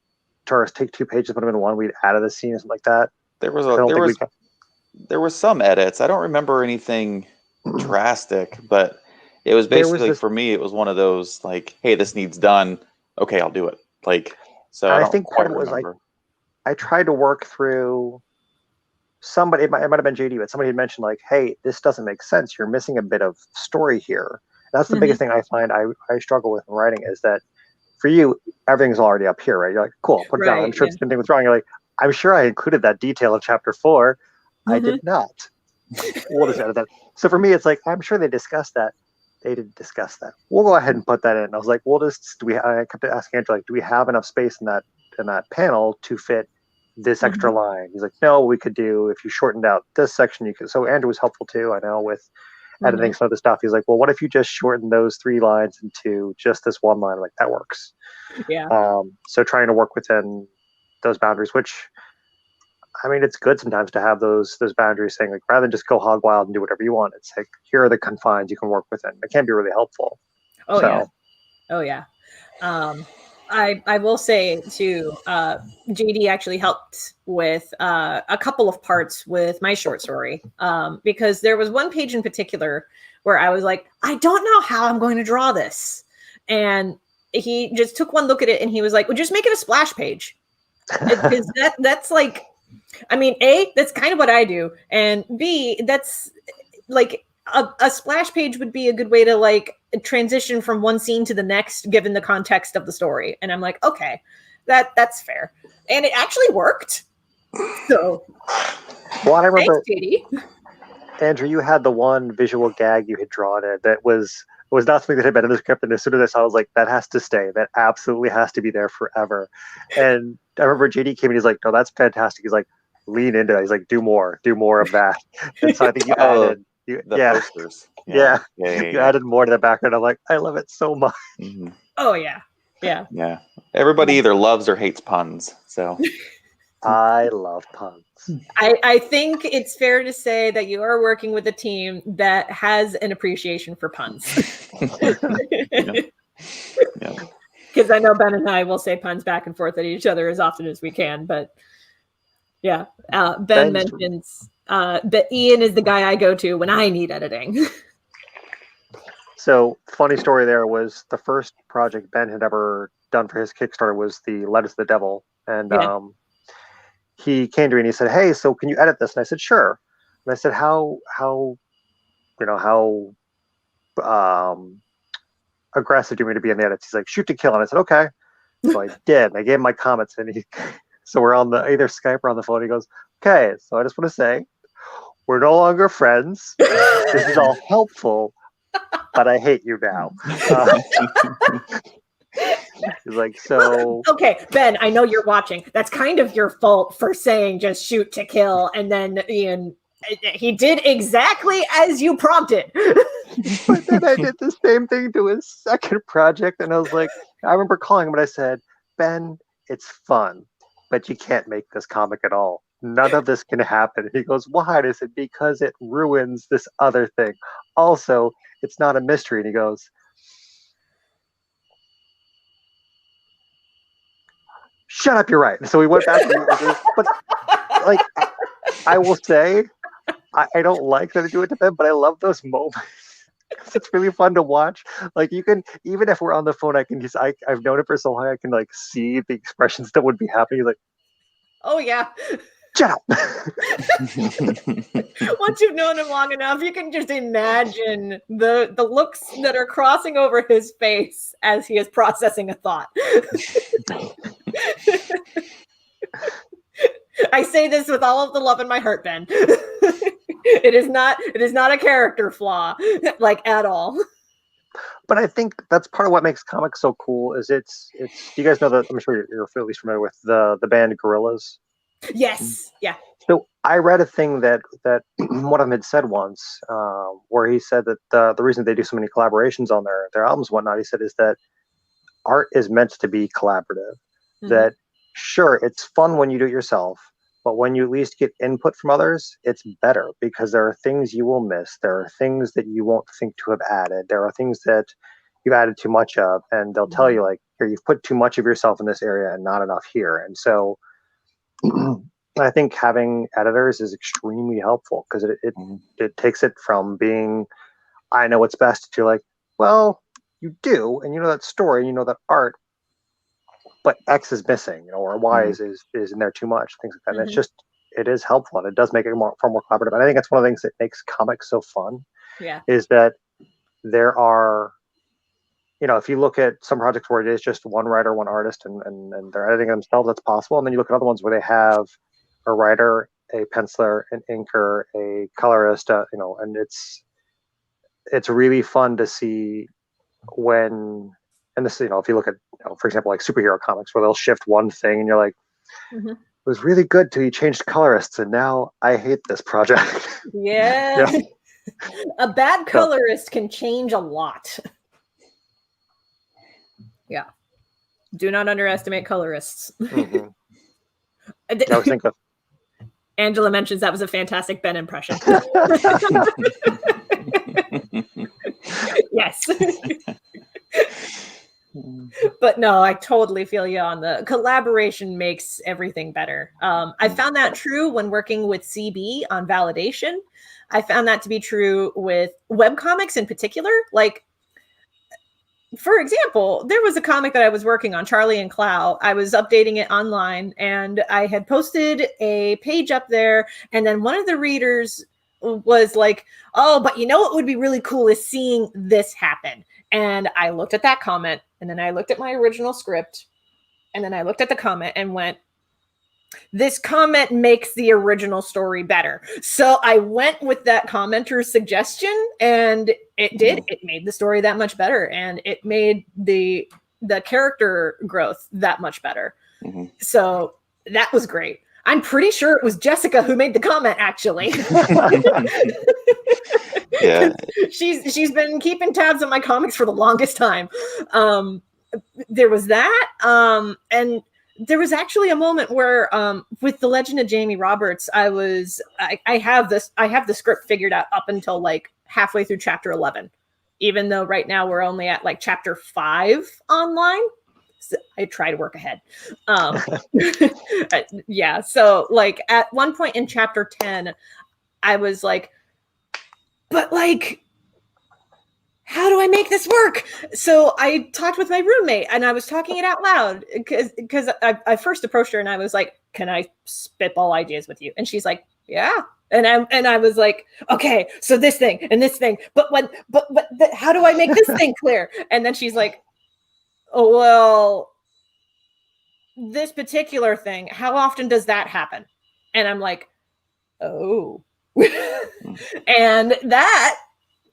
take 2 pages, put them in one, we'd added a scene or something like that. There was some edits. I don't remember anything drastic, but it was basically, for me, it was one of those like, hey, this needs done. Okay, I'll do it. Like, so I think part of it was like, I tried to work through somebody, it might have been JD, but somebody had mentioned like, hey, this doesn't make sense. You're missing a bit of story here. That's the biggest thing I find I struggle with in writing, is that for you, everything's already up here, right? You're like, cool, put it down. I'm sure it's the same thing with drawing. You're like, I'm sure I included that detail in chapter 4. I did not. We'll just edit that. So for me, it's like, I'm sure they discussed that. They didn't discuss that. We'll go ahead and put that in. I was like, I kept asking Andrew, like, do we have enough space in that panel to fit this extra line? He's like, no, we could do, if you shortened out this section, you could. So Andrew was helpful too, I know, with editing some of the stuff. He's like, well, what if you just shorten those 3 lines into just this 1 line? I'm like, that works. Yeah. So trying to work within those boundaries, which, I mean, it's good sometimes to have those boundaries, saying like, rather than just go hog wild and do whatever you want, it's like, here are the confines you can work within. It can be really helpful. Yeah. I will say too, JD actually helped with a couple of parts with my short story, because there was one page in particular where I was like, I don't know how I'm going to draw this. And he just took one look at it and he was like, well, just make it a splash page. Because that's like, I mean, A, that's kind of what I do. And B, that's like a splash page would be a good way to like transition from one scene to the next, given the context of the story. And I'm like, okay, that's fair. And it actually worked. So, well, I remember, thanks, JD. Andrew, you had the one visual gag you had drawn it that was not something that had been in the script. And as soon as I saw it, I was like, that has to stay. That absolutely has to be there forever. And I remember JD came in, he's like, no, that's fantastic. He's like, lean into it. He's like, do more of that. And so I think you added posters. You added more to the background. I'm like, I love it so much. Oh yeah. Everybody either loves or hates puns. So I love puns. I think it's fair to say that you are working with a team that has an appreciation for puns. Because I know Ben and I will say puns back and forth at each other as often as we can. But yeah, Ben mentions that Ian is the guy I go to when I need editing. So funny story there was the first project Ben had ever done for his Kickstarter was the Letters to the Devil. And he came to me and he said, "Hey, so can you edit this?" And I said, "Sure." And I said, how aggressive do you want me to be in the edits? He's like, "Shoot to kill." And I said, "Okay." So I did. And I gave him my comments, and so we're on the either Skype or on the phone. He goes, "Okay, so I just want to say, we're no longer friends. This is all helpful, but I hate you now." He's like, "So okay, Ben, I know you're watching. That's kind of your fault for saying just shoot to kill." And then Ian, he did exactly as you prompted. But then I did the same thing to his second project, and I was like, I remember calling him and I said, "Ben, it's fun, but you can't make this comic at all. None of this can happen." And he goes, "Why?" And I said, "Because it ruins this other thing. Also, it's not a mystery." And he goes, "Shut up, you're right." So we went back to but like I will say, I don't like that I do it to Ben, but I love those moments. It's really fun to watch. Like you can, even if we're on the phone, I can just I've known it for so long, I can like see the expressions that would be happening. Like, oh yeah, shut up. Once you've known him long enough, you can just imagine the looks that are crossing over his face as he is processing a thought. I say this with all of the love in my heart, Ben. It is not a character flaw, like at all. But I think that's part of what makes comics so cool. Is it's you guys know that, I'm sure you're at least familiar with the band Gorillaz. Yes, yeah. So I read a thing that one of them had said once, where he said that the reason they do so many collaborations on their albums and whatnot, he said, is that art is meant to be collaborative. Mm-hmm. That sure, it's fun when you do it yourself, but when you at least get input from others, it's better because there are things you will miss. There are things that you won't think to have added. There are things that you've added too much of, and they'll tell you like, here, you've put too much of yourself in this area and not enough here. And so I think having editors is extremely helpful because it takes it from being, I know what's best, to like, well, you do, and you know that story, and you know that art, but X is missing, or Y is in there too much, things like that. And it's just, it is helpful, and it does make it far more collaborative. And I think that's one of the things that makes comics so fun. Yeah, is that there are, if you look at some projects where it is just one writer, one artist, and they're editing themselves, that's possible. And then you look at other ones where they have a writer, a penciler, an inker, a colorist, and it's really fun to see when, and this, if you look at, for example, like superhero comics, where they'll shift one thing and you're like, it was really good till you changed colorists, and now I hate this project. Yeah. A bad colorist can change a lot. Yeah. Do not underestimate colorists. I was thinking of Angela mentions that was a fantastic Ben impression. Yes. But no, I totally feel you on the collaboration makes everything better. I found that true when working with CB on validation. I found that to be true with webcomics in particular. Like, for example, there was a comic that I was working on, Charlie and Clow. I was updating it online, and I had posted a page up there, and then one of the readers was like, "Oh, but what would be really cool is seeing this happen." And I looked at that comment, and then I looked at my original script, and then I looked at the comment and went, this comment makes the original story better. So I went with that commenter's suggestion, and it did. It made the story that much better, and it made the character growth that much better. So that was great. I'm pretty sure it was Jessica who made the comment, actually. Yeah. She's been keeping tabs on my comics for the longest time. There was that. And there was actually a moment where with The Legend of Jamie Roberts, I have the script figured out up until like halfway through chapter 11, even though right now we're only at like chapter 5 online. So I try to work ahead. Yeah. So like at one point in chapter 10, I was like, but like, how do I make this work? So I talked with my roommate and I was talking it out loud because I first approached her and I was like, can I spitball ideas with you? And she's like, yeah. And I was like, okay, so this thing and this thing, but how do I make this thing clear? And then she's like, oh, well, this particular thing, how often does that happen? And I'm like, oh. And that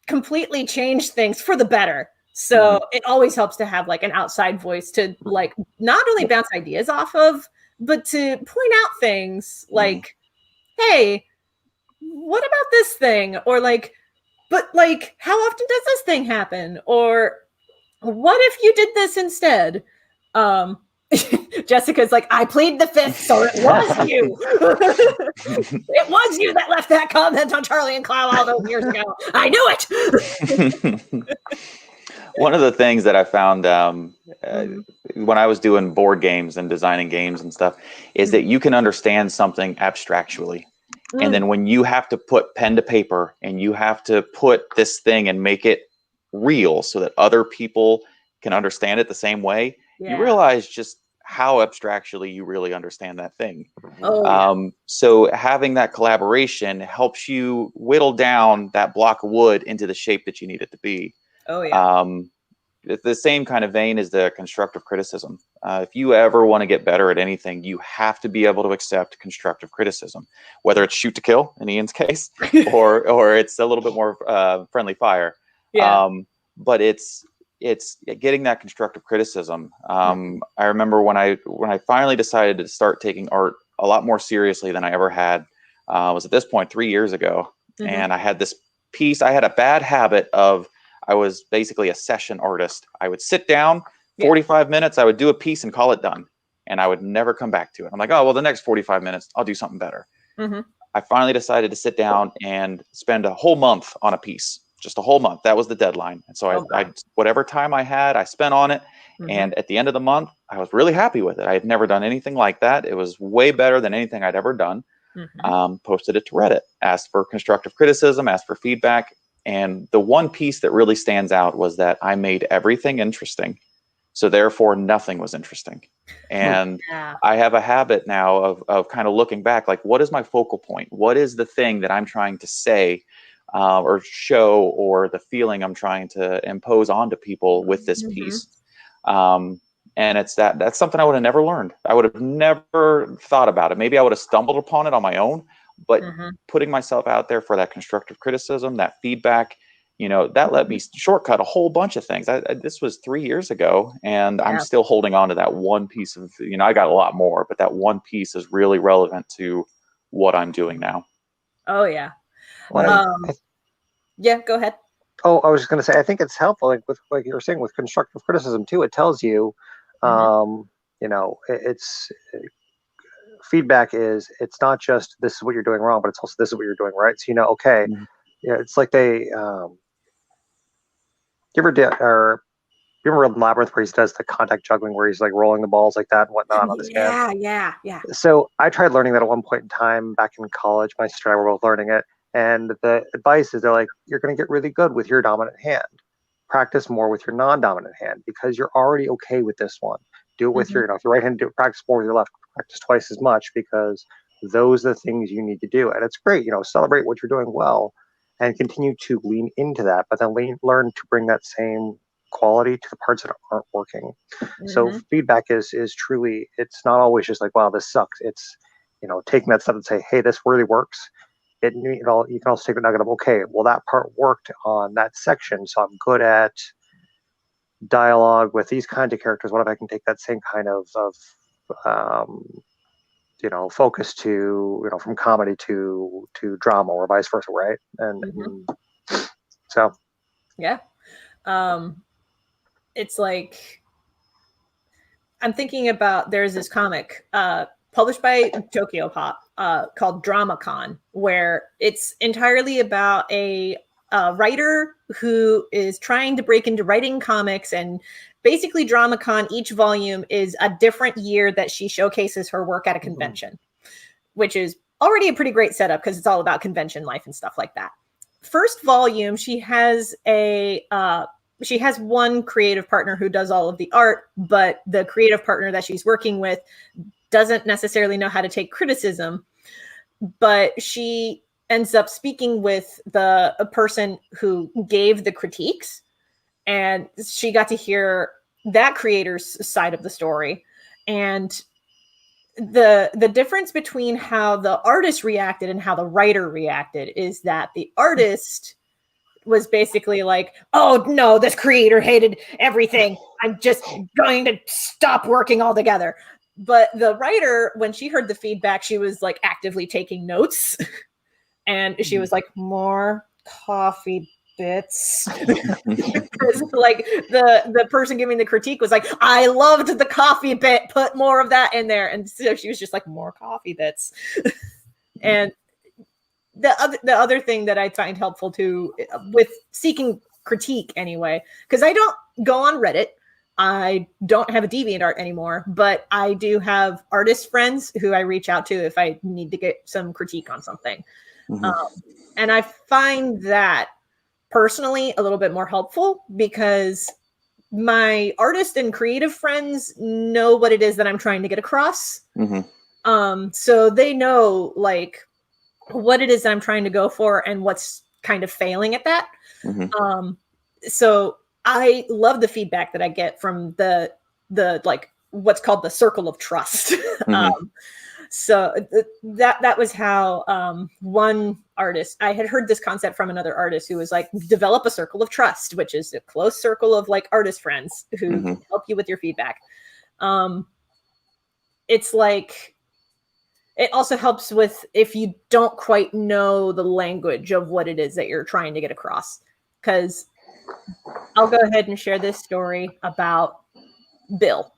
completely changed things for the better. So it always helps to have like an outside voice to like not only bounce ideas off of, but to point out things like, hey, what about this thing? Or like, but like, how often does this thing happen? Or what if you did this instead? Jessica's like, I plead the fifth, so it was you. It was you that left that comment on Charlie and Kyle all those years ago. I knew it. One of the things that I found when I was doing board games and designing games and stuff is that you can understand something abstractually. And then when you have to put pen to paper and you have to put this thing and make it real so that other people can understand it the same way, you realize just how abstractly you really understand that thing. So having that collaboration helps you whittle down that block of wood into the shape that you need it to be. The same kind of vein is the constructive criticism. If you ever want to get better at anything, you have to be able to accept constructive criticism, whether it's shoot to kill in Ian's case, or it's a little bit more friendly fire. But it's getting that constructive criticism. I remember when I finally decided to start taking art a lot more seriously than I ever had, was at this point 3 years ago. And I had this piece. I had a bad habit of, I was basically a session artist. I would sit down 45 minutes, I would do a piece and call it done. And I would never come back to it. I'm like, oh, well, the next 45 minutes, I'll do something better. I finally decided to sit down and spend a whole month on a piece, just a whole month. That was the deadline. And so I whatever time I had, I spent on it. And at the end of the month, I was really happy with it. I had never done anything like that. It was way better than anything I'd ever done. Posted it to Reddit, asked for constructive criticism, asked for feedback. And the one piece that really stands out was that I made everything interesting. So therefore, nothing was interesting. And I have a habit now of kind of looking back, like, what is my focal point? What is the thing that I'm trying to say or show, or the feeling I'm trying to impose onto people with this piece? And it's that's something I would have never learned. I would have never thought about it. Maybe I would have stumbled upon it on my own, but putting myself out there for that constructive criticism, that feedback, that let me shortcut a whole bunch of things. This was 3 years ago, and I'm still holding on to that one piece of, I got a lot more, but that one piece is really relevant to what I'm doing now. Oh, yeah. Go ahead. Oh, I was just going to say, I think it's helpful, like you were saying, with constructive criticism too. It tells you, it's feedback it's not just this is what you're doing wrong, but it's also this is what you're doing right. So okay, it's like they you ever read Labyrinth, where he does the contact juggling, where he's like rolling the balls like that and whatnot on his hand? Yeah. So I tried learning that at one point in time back in college. My sister and I were both learning it, and the advice is, they're like, you're going to get really good with your dominant hand. Practice more with your non-dominant hand, because you're already okay with this one. Do it with your, if your right hand, practice more with your left. Practice twice as much, because those are the things you need to do. And it's great, celebrate what you're doing well and continue to lean into that, but then learn to bring that same quality to the parts that aren't working. So feedback is truly, it's not always just like, wow, this sucks. It's, taking that stuff and say, hey, this really works. You can also take the nugget of, okay, well, that part worked on that section, so I'm good at dialogue with these kinds of characters. What if I can take that same kind of focus to, from comedy to drama, or vice versa, right? And so it's like, I'm thinking about, there's this comic published by Tokyo Pop called DramaCon, where it's entirely about a writer who is trying to break into writing comics, and basically DramaCon, each volume is a different year that she showcases her work at a convention, which is already a pretty great setup because it's all about convention life and stuff like that. First volume, she has one creative partner who does all of the art, but the creative partner that she's working with doesn't necessarily know how to take criticism, but she ends up speaking with a person who gave the critiques, and she got to hear that creator's side of the story. And the difference between how the artist reacted and how the writer reacted is that the artist was basically like, oh no, this creator hated everything, I'm just going to stop working altogether. But the writer, when she heard the feedback, she was like actively taking notes. And she was like, more coffee bits. Like the person giving the critique was like, I loved the coffee bit, put more of that in there. And so she was just like, more coffee bits. And the other thing that I find helpful too, with seeking critique anyway, because I don't go on Reddit, I don't have a DeviantArt anymore, but I do have artist friends who I reach out to if I need to get some critique on something. And I find that personally a little bit more helpful because my artist and creative friends know what it is that I'm trying to get across. So they know like what it is that I'm trying to go for and what's kind of failing at that. So I love the feedback that I get from the like what's called the circle of trust. So that was how one artist, I had heard this concept from another artist who was like, develop a circle of trust, which is a close circle of like artist friends who help you with your feedback. It's like, it also helps with if you don't quite know the language of what it is that you're trying to get across. Because I'll go ahead and share this story about Bill.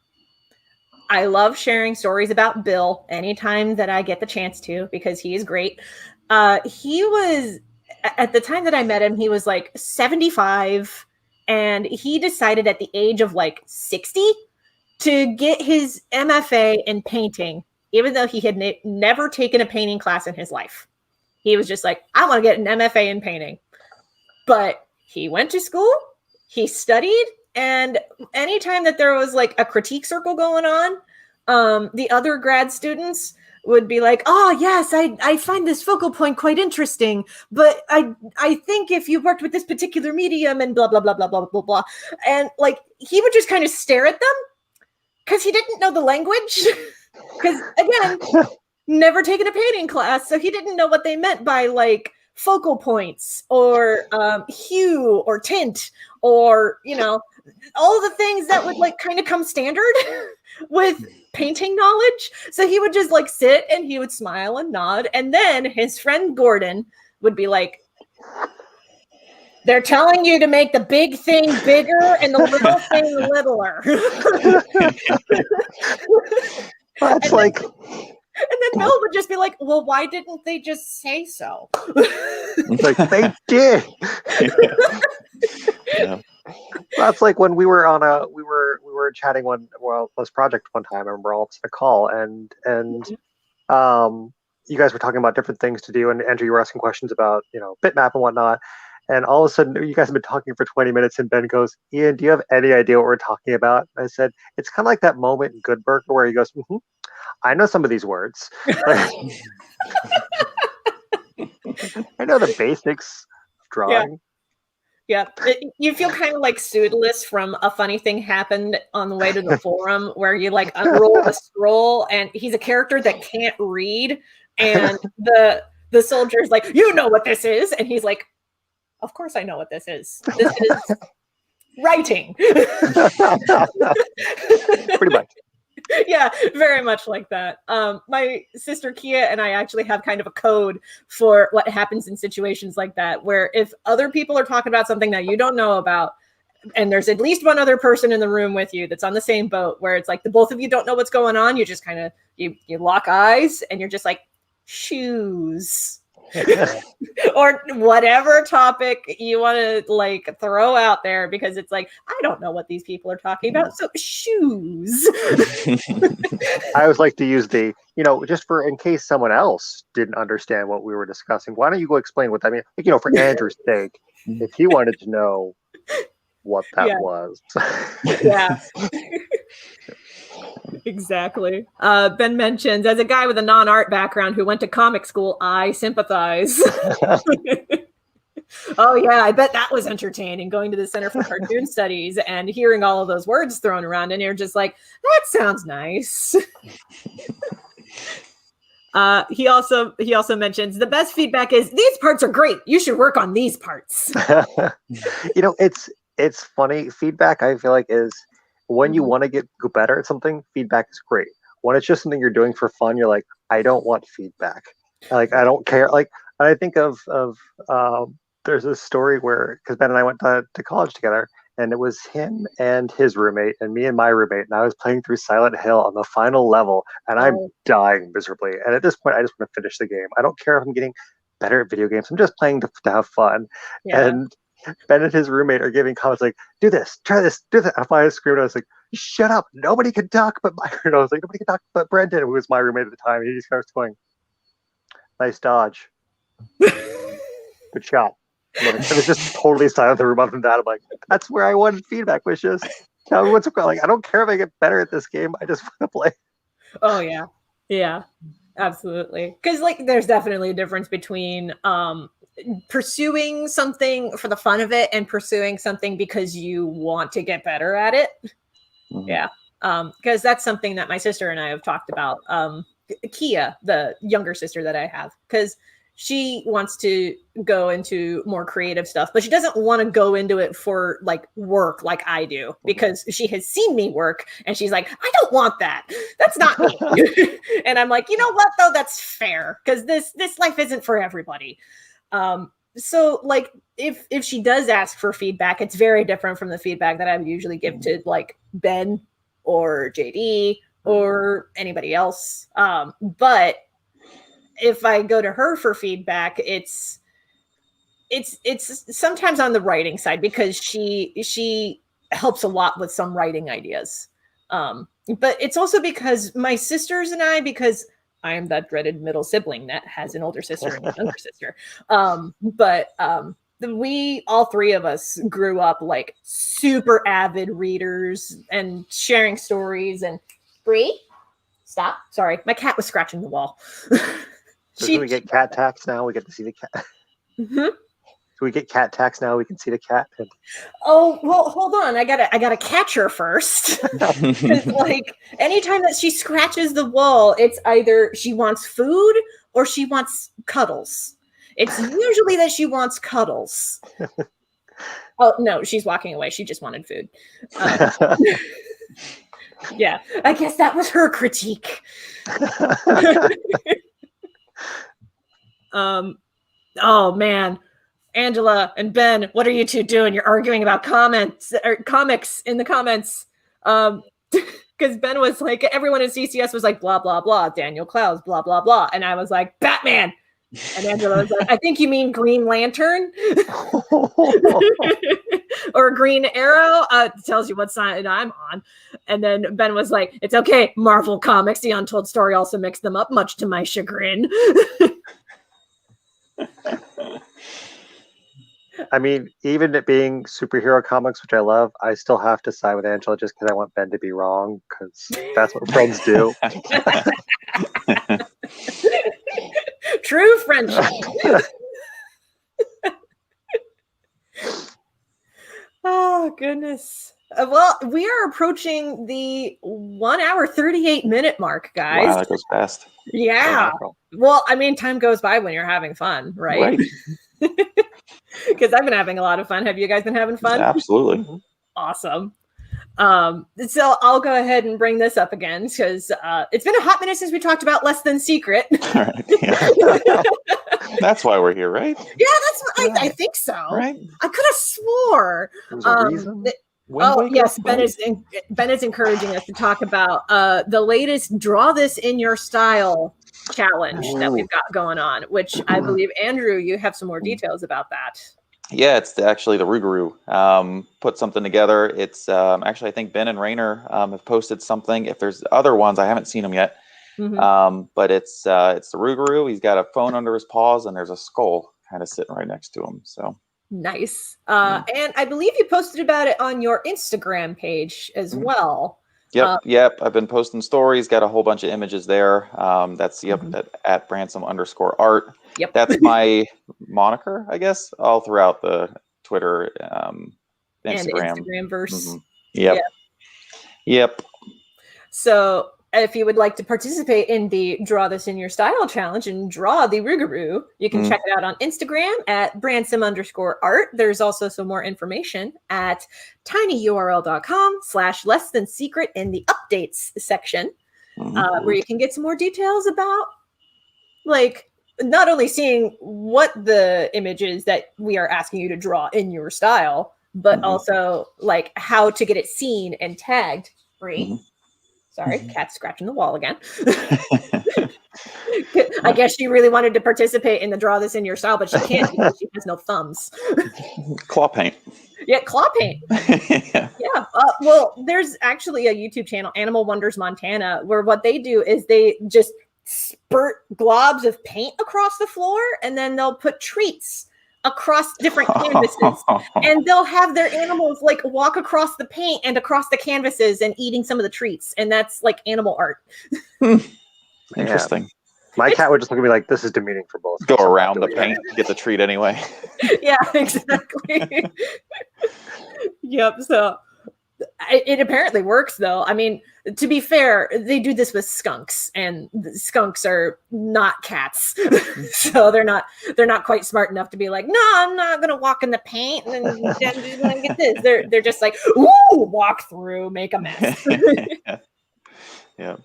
I love sharing stories about Bill anytime that I get the chance to, because he is great. He was, at the time that I met him, he was like 75, and he decided at the age of like 60 to get his MFA in painting, even though he had never taken a painting class in his life. He was just like, I want to get an MFA in painting. But he went to school, he studied, and anytime that there was like a critique circle going on, the other grad students would be like, oh yes, I find this focal point quite interesting, but I think if you worked with this particular medium and blah, blah, blah, blah, blah, blah, blah. And like, he would just kind of stare at them because he didn't know the language. Because again, never taken a painting class, so he didn't know what they meant by like focal points or hue or tint or, you know, all the things that would like kind of come standard with painting knowledge. So he would just like sit and he would smile and nod. And then his friend Gordon would be like, they're telling you to make the big thing bigger and the little thing littler. That's and like... And then Bill would just be like, well, why didn't they just say so? Like, they did. Yeah. That's like when we were on we were chatting this project one time, and we're all on a call, and you guys were talking about different things to do, and Andrew, you were asking questions about, you know, bitmap and whatnot, and all of a sudden you guys have been talking for 20 minutes, and Ben goes, Ian, do you have any idea what we're talking about? And I said, it's kind of like that moment in Good Burger where he goes, I know some of these words. I know the basics of drawing. Yeah. You feel kind of like Pseudolus from A Funny Thing Happened on the way to the forum, where you like unroll a scroll and he's a character that can't read, and the soldier's like, you know what this is? And he's like, of course I know what this is. This is writing. Pretty much. Yeah, very much like that. My sister Kia and I actually have kind of a code for what happens in situations like that, where if other people are talking about something that you don't know about, and there's at least one other person in the room with you that's on the same boat, where it's like the both of you don't know what's going on. You just kind of you lock eyes, and you're just like, shoes. Or whatever topic you want to like throw out there, because it's like, I don't know what these people are talking about, so shoes. I always like to use the, just for in case someone else didn't understand what we were discussing, why don't you go explain what that means? Like, for Andrew's sake, if he wanted to know what that was. Yeah. Exactly. Ben mentions, as a guy with a non-art background who went to comic school, I sympathize. Oh yeah, I bet that was entertaining, going to the Center for Cartoon Studies and hearing all of those words thrown around, and you're just like, that sounds nice. He also mentions the best feedback is, these parts are great, you should work on these parts. It's funny. Feedback, I feel like, is when you want to go better at something, feedback is great. When it's just something you're doing for fun, you're like, I don't want feedback. Like, I don't care. Like, and I think of there's this story where, because Ben and I went to college together, and it was him and his roommate and me and my roommate, and I was playing through Silent Hill on the final level, and I'm dying miserably. And at this point, I just want to finish the game. I don't care if I'm getting better at video games. I'm just playing to have fun. Yeah. And Ben and his roommate are giving comments like, do this, try this, do that. I screamed, I was like, shut up. Nobody can talk but Byron. I was like, nobody can talk but Brendan, who was my roommate at the time. And he just starts going, nice dodge. Good shot. It was just totally silent in the room other than that. I'm like, that's where I wanted feedback, was just tell me what's going on. Like, I don't care if I get better at this game. I just want to play. Oh, yeah. Yeah, absolutely. Because, like, there's definitely a difference between pursuing something for the fun of it and pursuing something because you want to get better at it. Mm-hmm. Yeah. Because that's something that my sister and I have talked about. Kia, the younger sister that I have, because she wants to go into more creative stuff, but she doesn't want to go into it for like work like I do, because she has seen me work and she's like, I don't want that. That's not me. And I'm like, you know what, though? That's fair, because this life isn't for everybody. So like if she does ask for feedback, it's very different from the feedback that I would usually give to like Ben or JD or anybody else. But if I go to her for feedback, it's sometimes on the writing side, because she helps a lot with some writing ideas. But it's also because my sisters and I, because I am that dreaded middle sibling that has an older sister and a younger sister. We, all three of us, grew up like super avid readers and sharing stories. And Bree, stop. Sorry, my cat was scratching the wall. So we get cat tax now? We get to see the cat. Mm-hmm. So we get cat tax now? We can see the cat. Oh well, hold on. I gotta catch her first. Like anytime that she scratches the wall, it's either she wants food or she wants cuddles. It's usually that she wants cuddles. Oh no, she's walking away. She just wanted food. Yeah, I guess that was her critique. Oh man, Angela and Ben, what are you two doing? You're arguing about comics in the comments. Because Ben was like, everyone in CCS was like, blah blah blah, Daniel Clowes, blah blah blah, and I was like, Batman. And Angela was like, I think you mean Green Lantern. Or Green Arrow. Tells you what side I'm on. And then Ben was like, it's okay, Marvel Comics, the Untold Story also mixed them up, much to my chagrin. I mean, even it being superhero comics, which I love, I still have to side with Angela just because I want Ben to be wrong, because that's what friends do. True friendship. Oh, goodness. Well, we are approaching the 1 hour, 38 minute mark, guys. Wow, that goes fast. Yeah. Well, I mean, time goes by when you're having fun, right? Because I've been having a lot of fun. Have you guys been having fun? Yeah, absolutely. Awesome. So I'll go ahead and bring this up again, because it's been a hot minute since we talked about Less Than Secret. All right. Yeah. That's why we're here, right? Yeah, that's what I think so. Right? I could have swore. There's a reason. Wind Waker, yes, right? Ben is encouraging us to talk about the latest Draw This in Your Style challenge that we've got going on, which I believe, Andrew, you have some more details about that. Yeah, it's actually the Rougarou put something together. It's actually, I think Ben and Rainer have posted something. If there's other ones, I haven't seen them yet. But it's the Rougarou. He's got a phone under his paws, and there's a skull kind of sitting right next to him. So nice. And I believe you posted about it on your Instagram page as well. Yep. I've been posting stories. Got a whole bunch of images there. That's at Bransom_art. Yep. That's my moniker, I guess, all throughout the Twitter, Instagram. And Instagram verse. Yep. So if you would like to participate in the Draw This in Your Style challenge and draw the Rougarou, you can check it out on Instagram at Bransom_art. There's also some more information at tinyurl.com/less-than-secret in the updates section, where you can get some more details about, like, not only seeing what the image is that we are asking you to draw in your style, but also like how to get it seen and tagged. Bree. Sorry, cat's scratching the wall again. I guess she really wanted to participate in the Draw This in Your Style, but she can't because she has no thumbs. Claw paint. Yeah, claw paint. Yeah. Well, there's actually a YouTube channel, Animal Wonders Montana, where what they do is they just spurt globs of paint across the floor, and then they'll put treats across different canvases, and they'll have their animals like walk across the paint and across the canvases and eating some of the treats, and that's like animal art. Interesting. My cat would just look at me like, this is demeaning for both. Go around the paint, get the treat anyway. Yeah, exactly. Yep. So it apparently works, though. I mean, to be fair, they do this with skunks, and skunks are not cats, so they're not quite smart enough to be like, no, I'm not gonna walk in the paint and then get this. They're just like, ooh, walk through, make a mess. Yeah.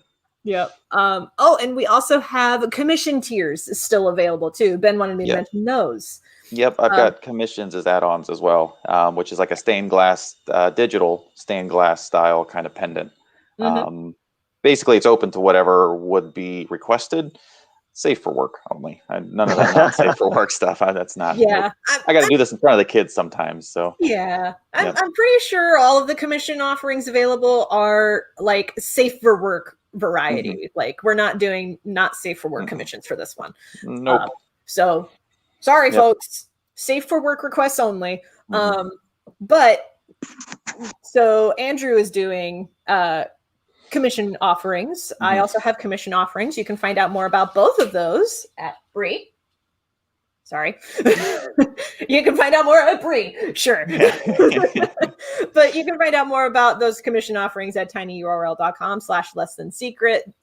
Yep. Oh, and we also have commission tiers still available too. Ben wanted me to mention those. Yep, I've got commissions as add-ons as well, which is like a stained glass, digital stained glass style kind of pendant. Basically, it's open to whatever would be requested. Safe for work only. None of that not safe for work stuff. That's not. Yeah, I got to do this in front of the kids sometimes. So yeah, I'm pretty sure all of the commission offerings available are like safe for work variety. Like, we're not doing not safe for work commissions for this one. Nope. So sorry, folks. Safe for work requests only. But so Andrew is doing commission offerings. I also have commission offerings. You can find out more about both of those at Bree. Sorry. You can find out more at Bree. Sure. But you can find out more about those commission offerings at tinyurl.com/less-than-secret.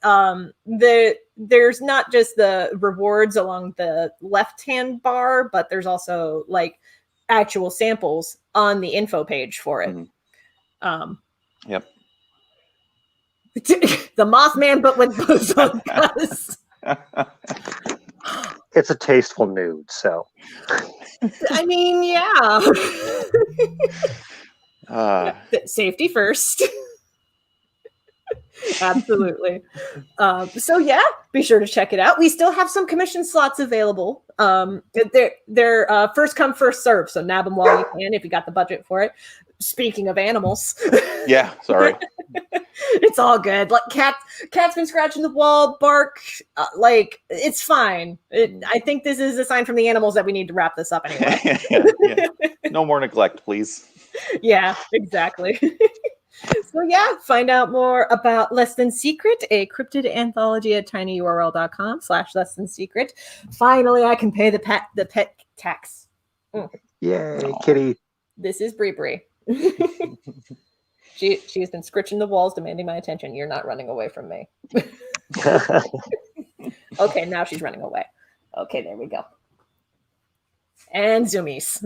There's not just the rewards along the left-hand bar, but there's also like actual samples on the info page for it. Yep. The Mothman, but with bazookas. It's a tasteful nude, so. I mean, yeah. Safety first. Absolutely. So yeah, be sure to check it out. We still have some commission slots available. They're first come, first serve. So nab them while you can if you got the budget for it. Speaking of animals. Yeah, sorry. It's all good. Like cat's been scratching the wall, bark. Like, it's fine. I think this is a sign from the animals that we need to wrap this up anyway. Yeah. No more neglect, please. Yeah, exactly. So yeah, find out more about Less Than Secret, a cryptid anthology at tinyurl.com/less-than-secret. Finally, I can pay the pet tax. Yay, kitty. This is Bree. She has been scritching the walls, demanding my attention. You're not running away from me. Okay, now she's running away. Okay, there we go. And zoomies.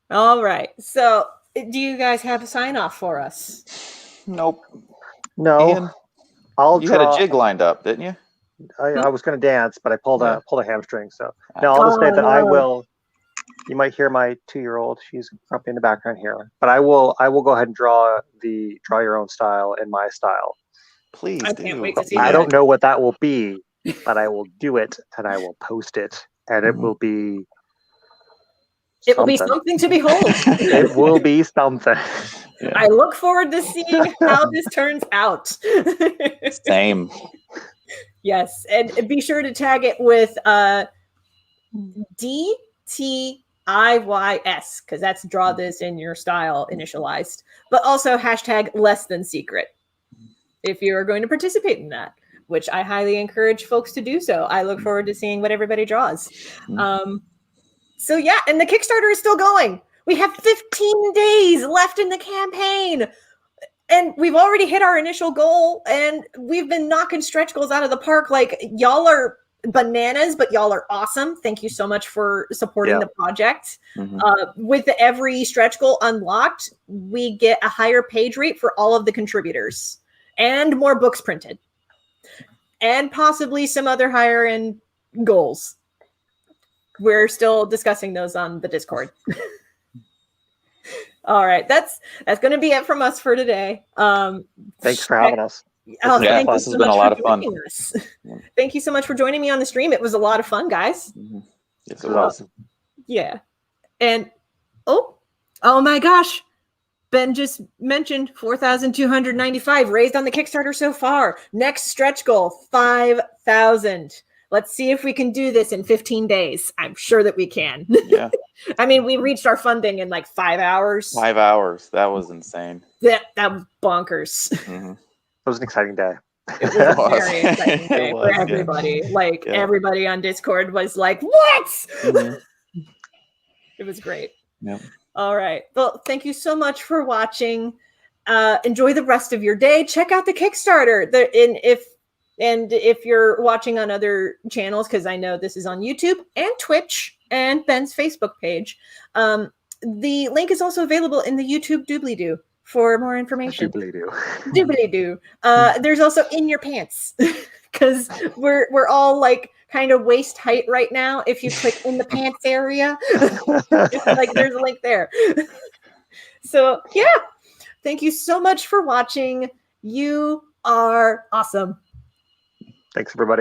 All right. So, do you guys have a sign off for us? Nope. No. Ian, you had a jig lined up, didn't you? I was going to dance, but I pulled a hamstring. So no, Oh, I'll just say that I no. will. You might hear my 2-year-old. She's probably in the background here, but I will go ahead and draw your own style in my style. Please I do. can't wait to see I that. don't know what that will be, but I will do it and I will post it, and it will be. It will be something to behold. It will be something. Yeah. I look forward to seeing how this turns out. Same. Yes, and be sure to tag it with DTIYS, because that's draw this in your style initialized, but also hashtag less than secret if you are going to participate in that, which I highly encourage folks to do so. I look forward to seeing what everybody draws. So yeah, and the Kickstarter is still going. We have 15 days left in the campaign. And we've already hit our initial goal, and we've been knocking stretch goals out of the park. Like, y'all are bananas, but y'all are awesome. Thank you so much for supporting the project. With every stretch goal unlocked, we get a higher page rate for all of the contributors and more books printed and possibly some other higher end goals. We're still discussing those on the Discord. All right, that's going to be it from us for today. Thanks for having us. Oh, Yeah, thank you this so has been much a lot for of fun. joining us. Thank you so much for joining me on the stream. It was a lot of fun, guys. Yes, It was awesome. Yeah. And oh my gosh. Ben just mentioned 4,295 raised on the Kickstarter so far. Next stretch goal, 5,000. Let's see if we can do this in 15 days. I'm sure that we can. Yeah. I mean, we reached our funding in like 5 hours. 5 hours. That was insane. That was bonkers. It was an exciting day. It was a very exciting day for yeah. everybody. Like, Yeah. everybody on Discord was like, what? It was great. Yep. All right. Well, thank you so much for watching. Enjoy the rest of your day. Check out the Kickstarter. If you're watching on other channels, because I know this is on YouTube and Twitch and Ben's Facebook page, the link is also available in the YouTube doobly-doo for more information. Doobly-doo. There's also In Your Pants, because we're all like kind of waist height right now. If you click in the pants area, like there's a link there. So yeah, thank you so much for watching. You are awesome. Thanks, everybody.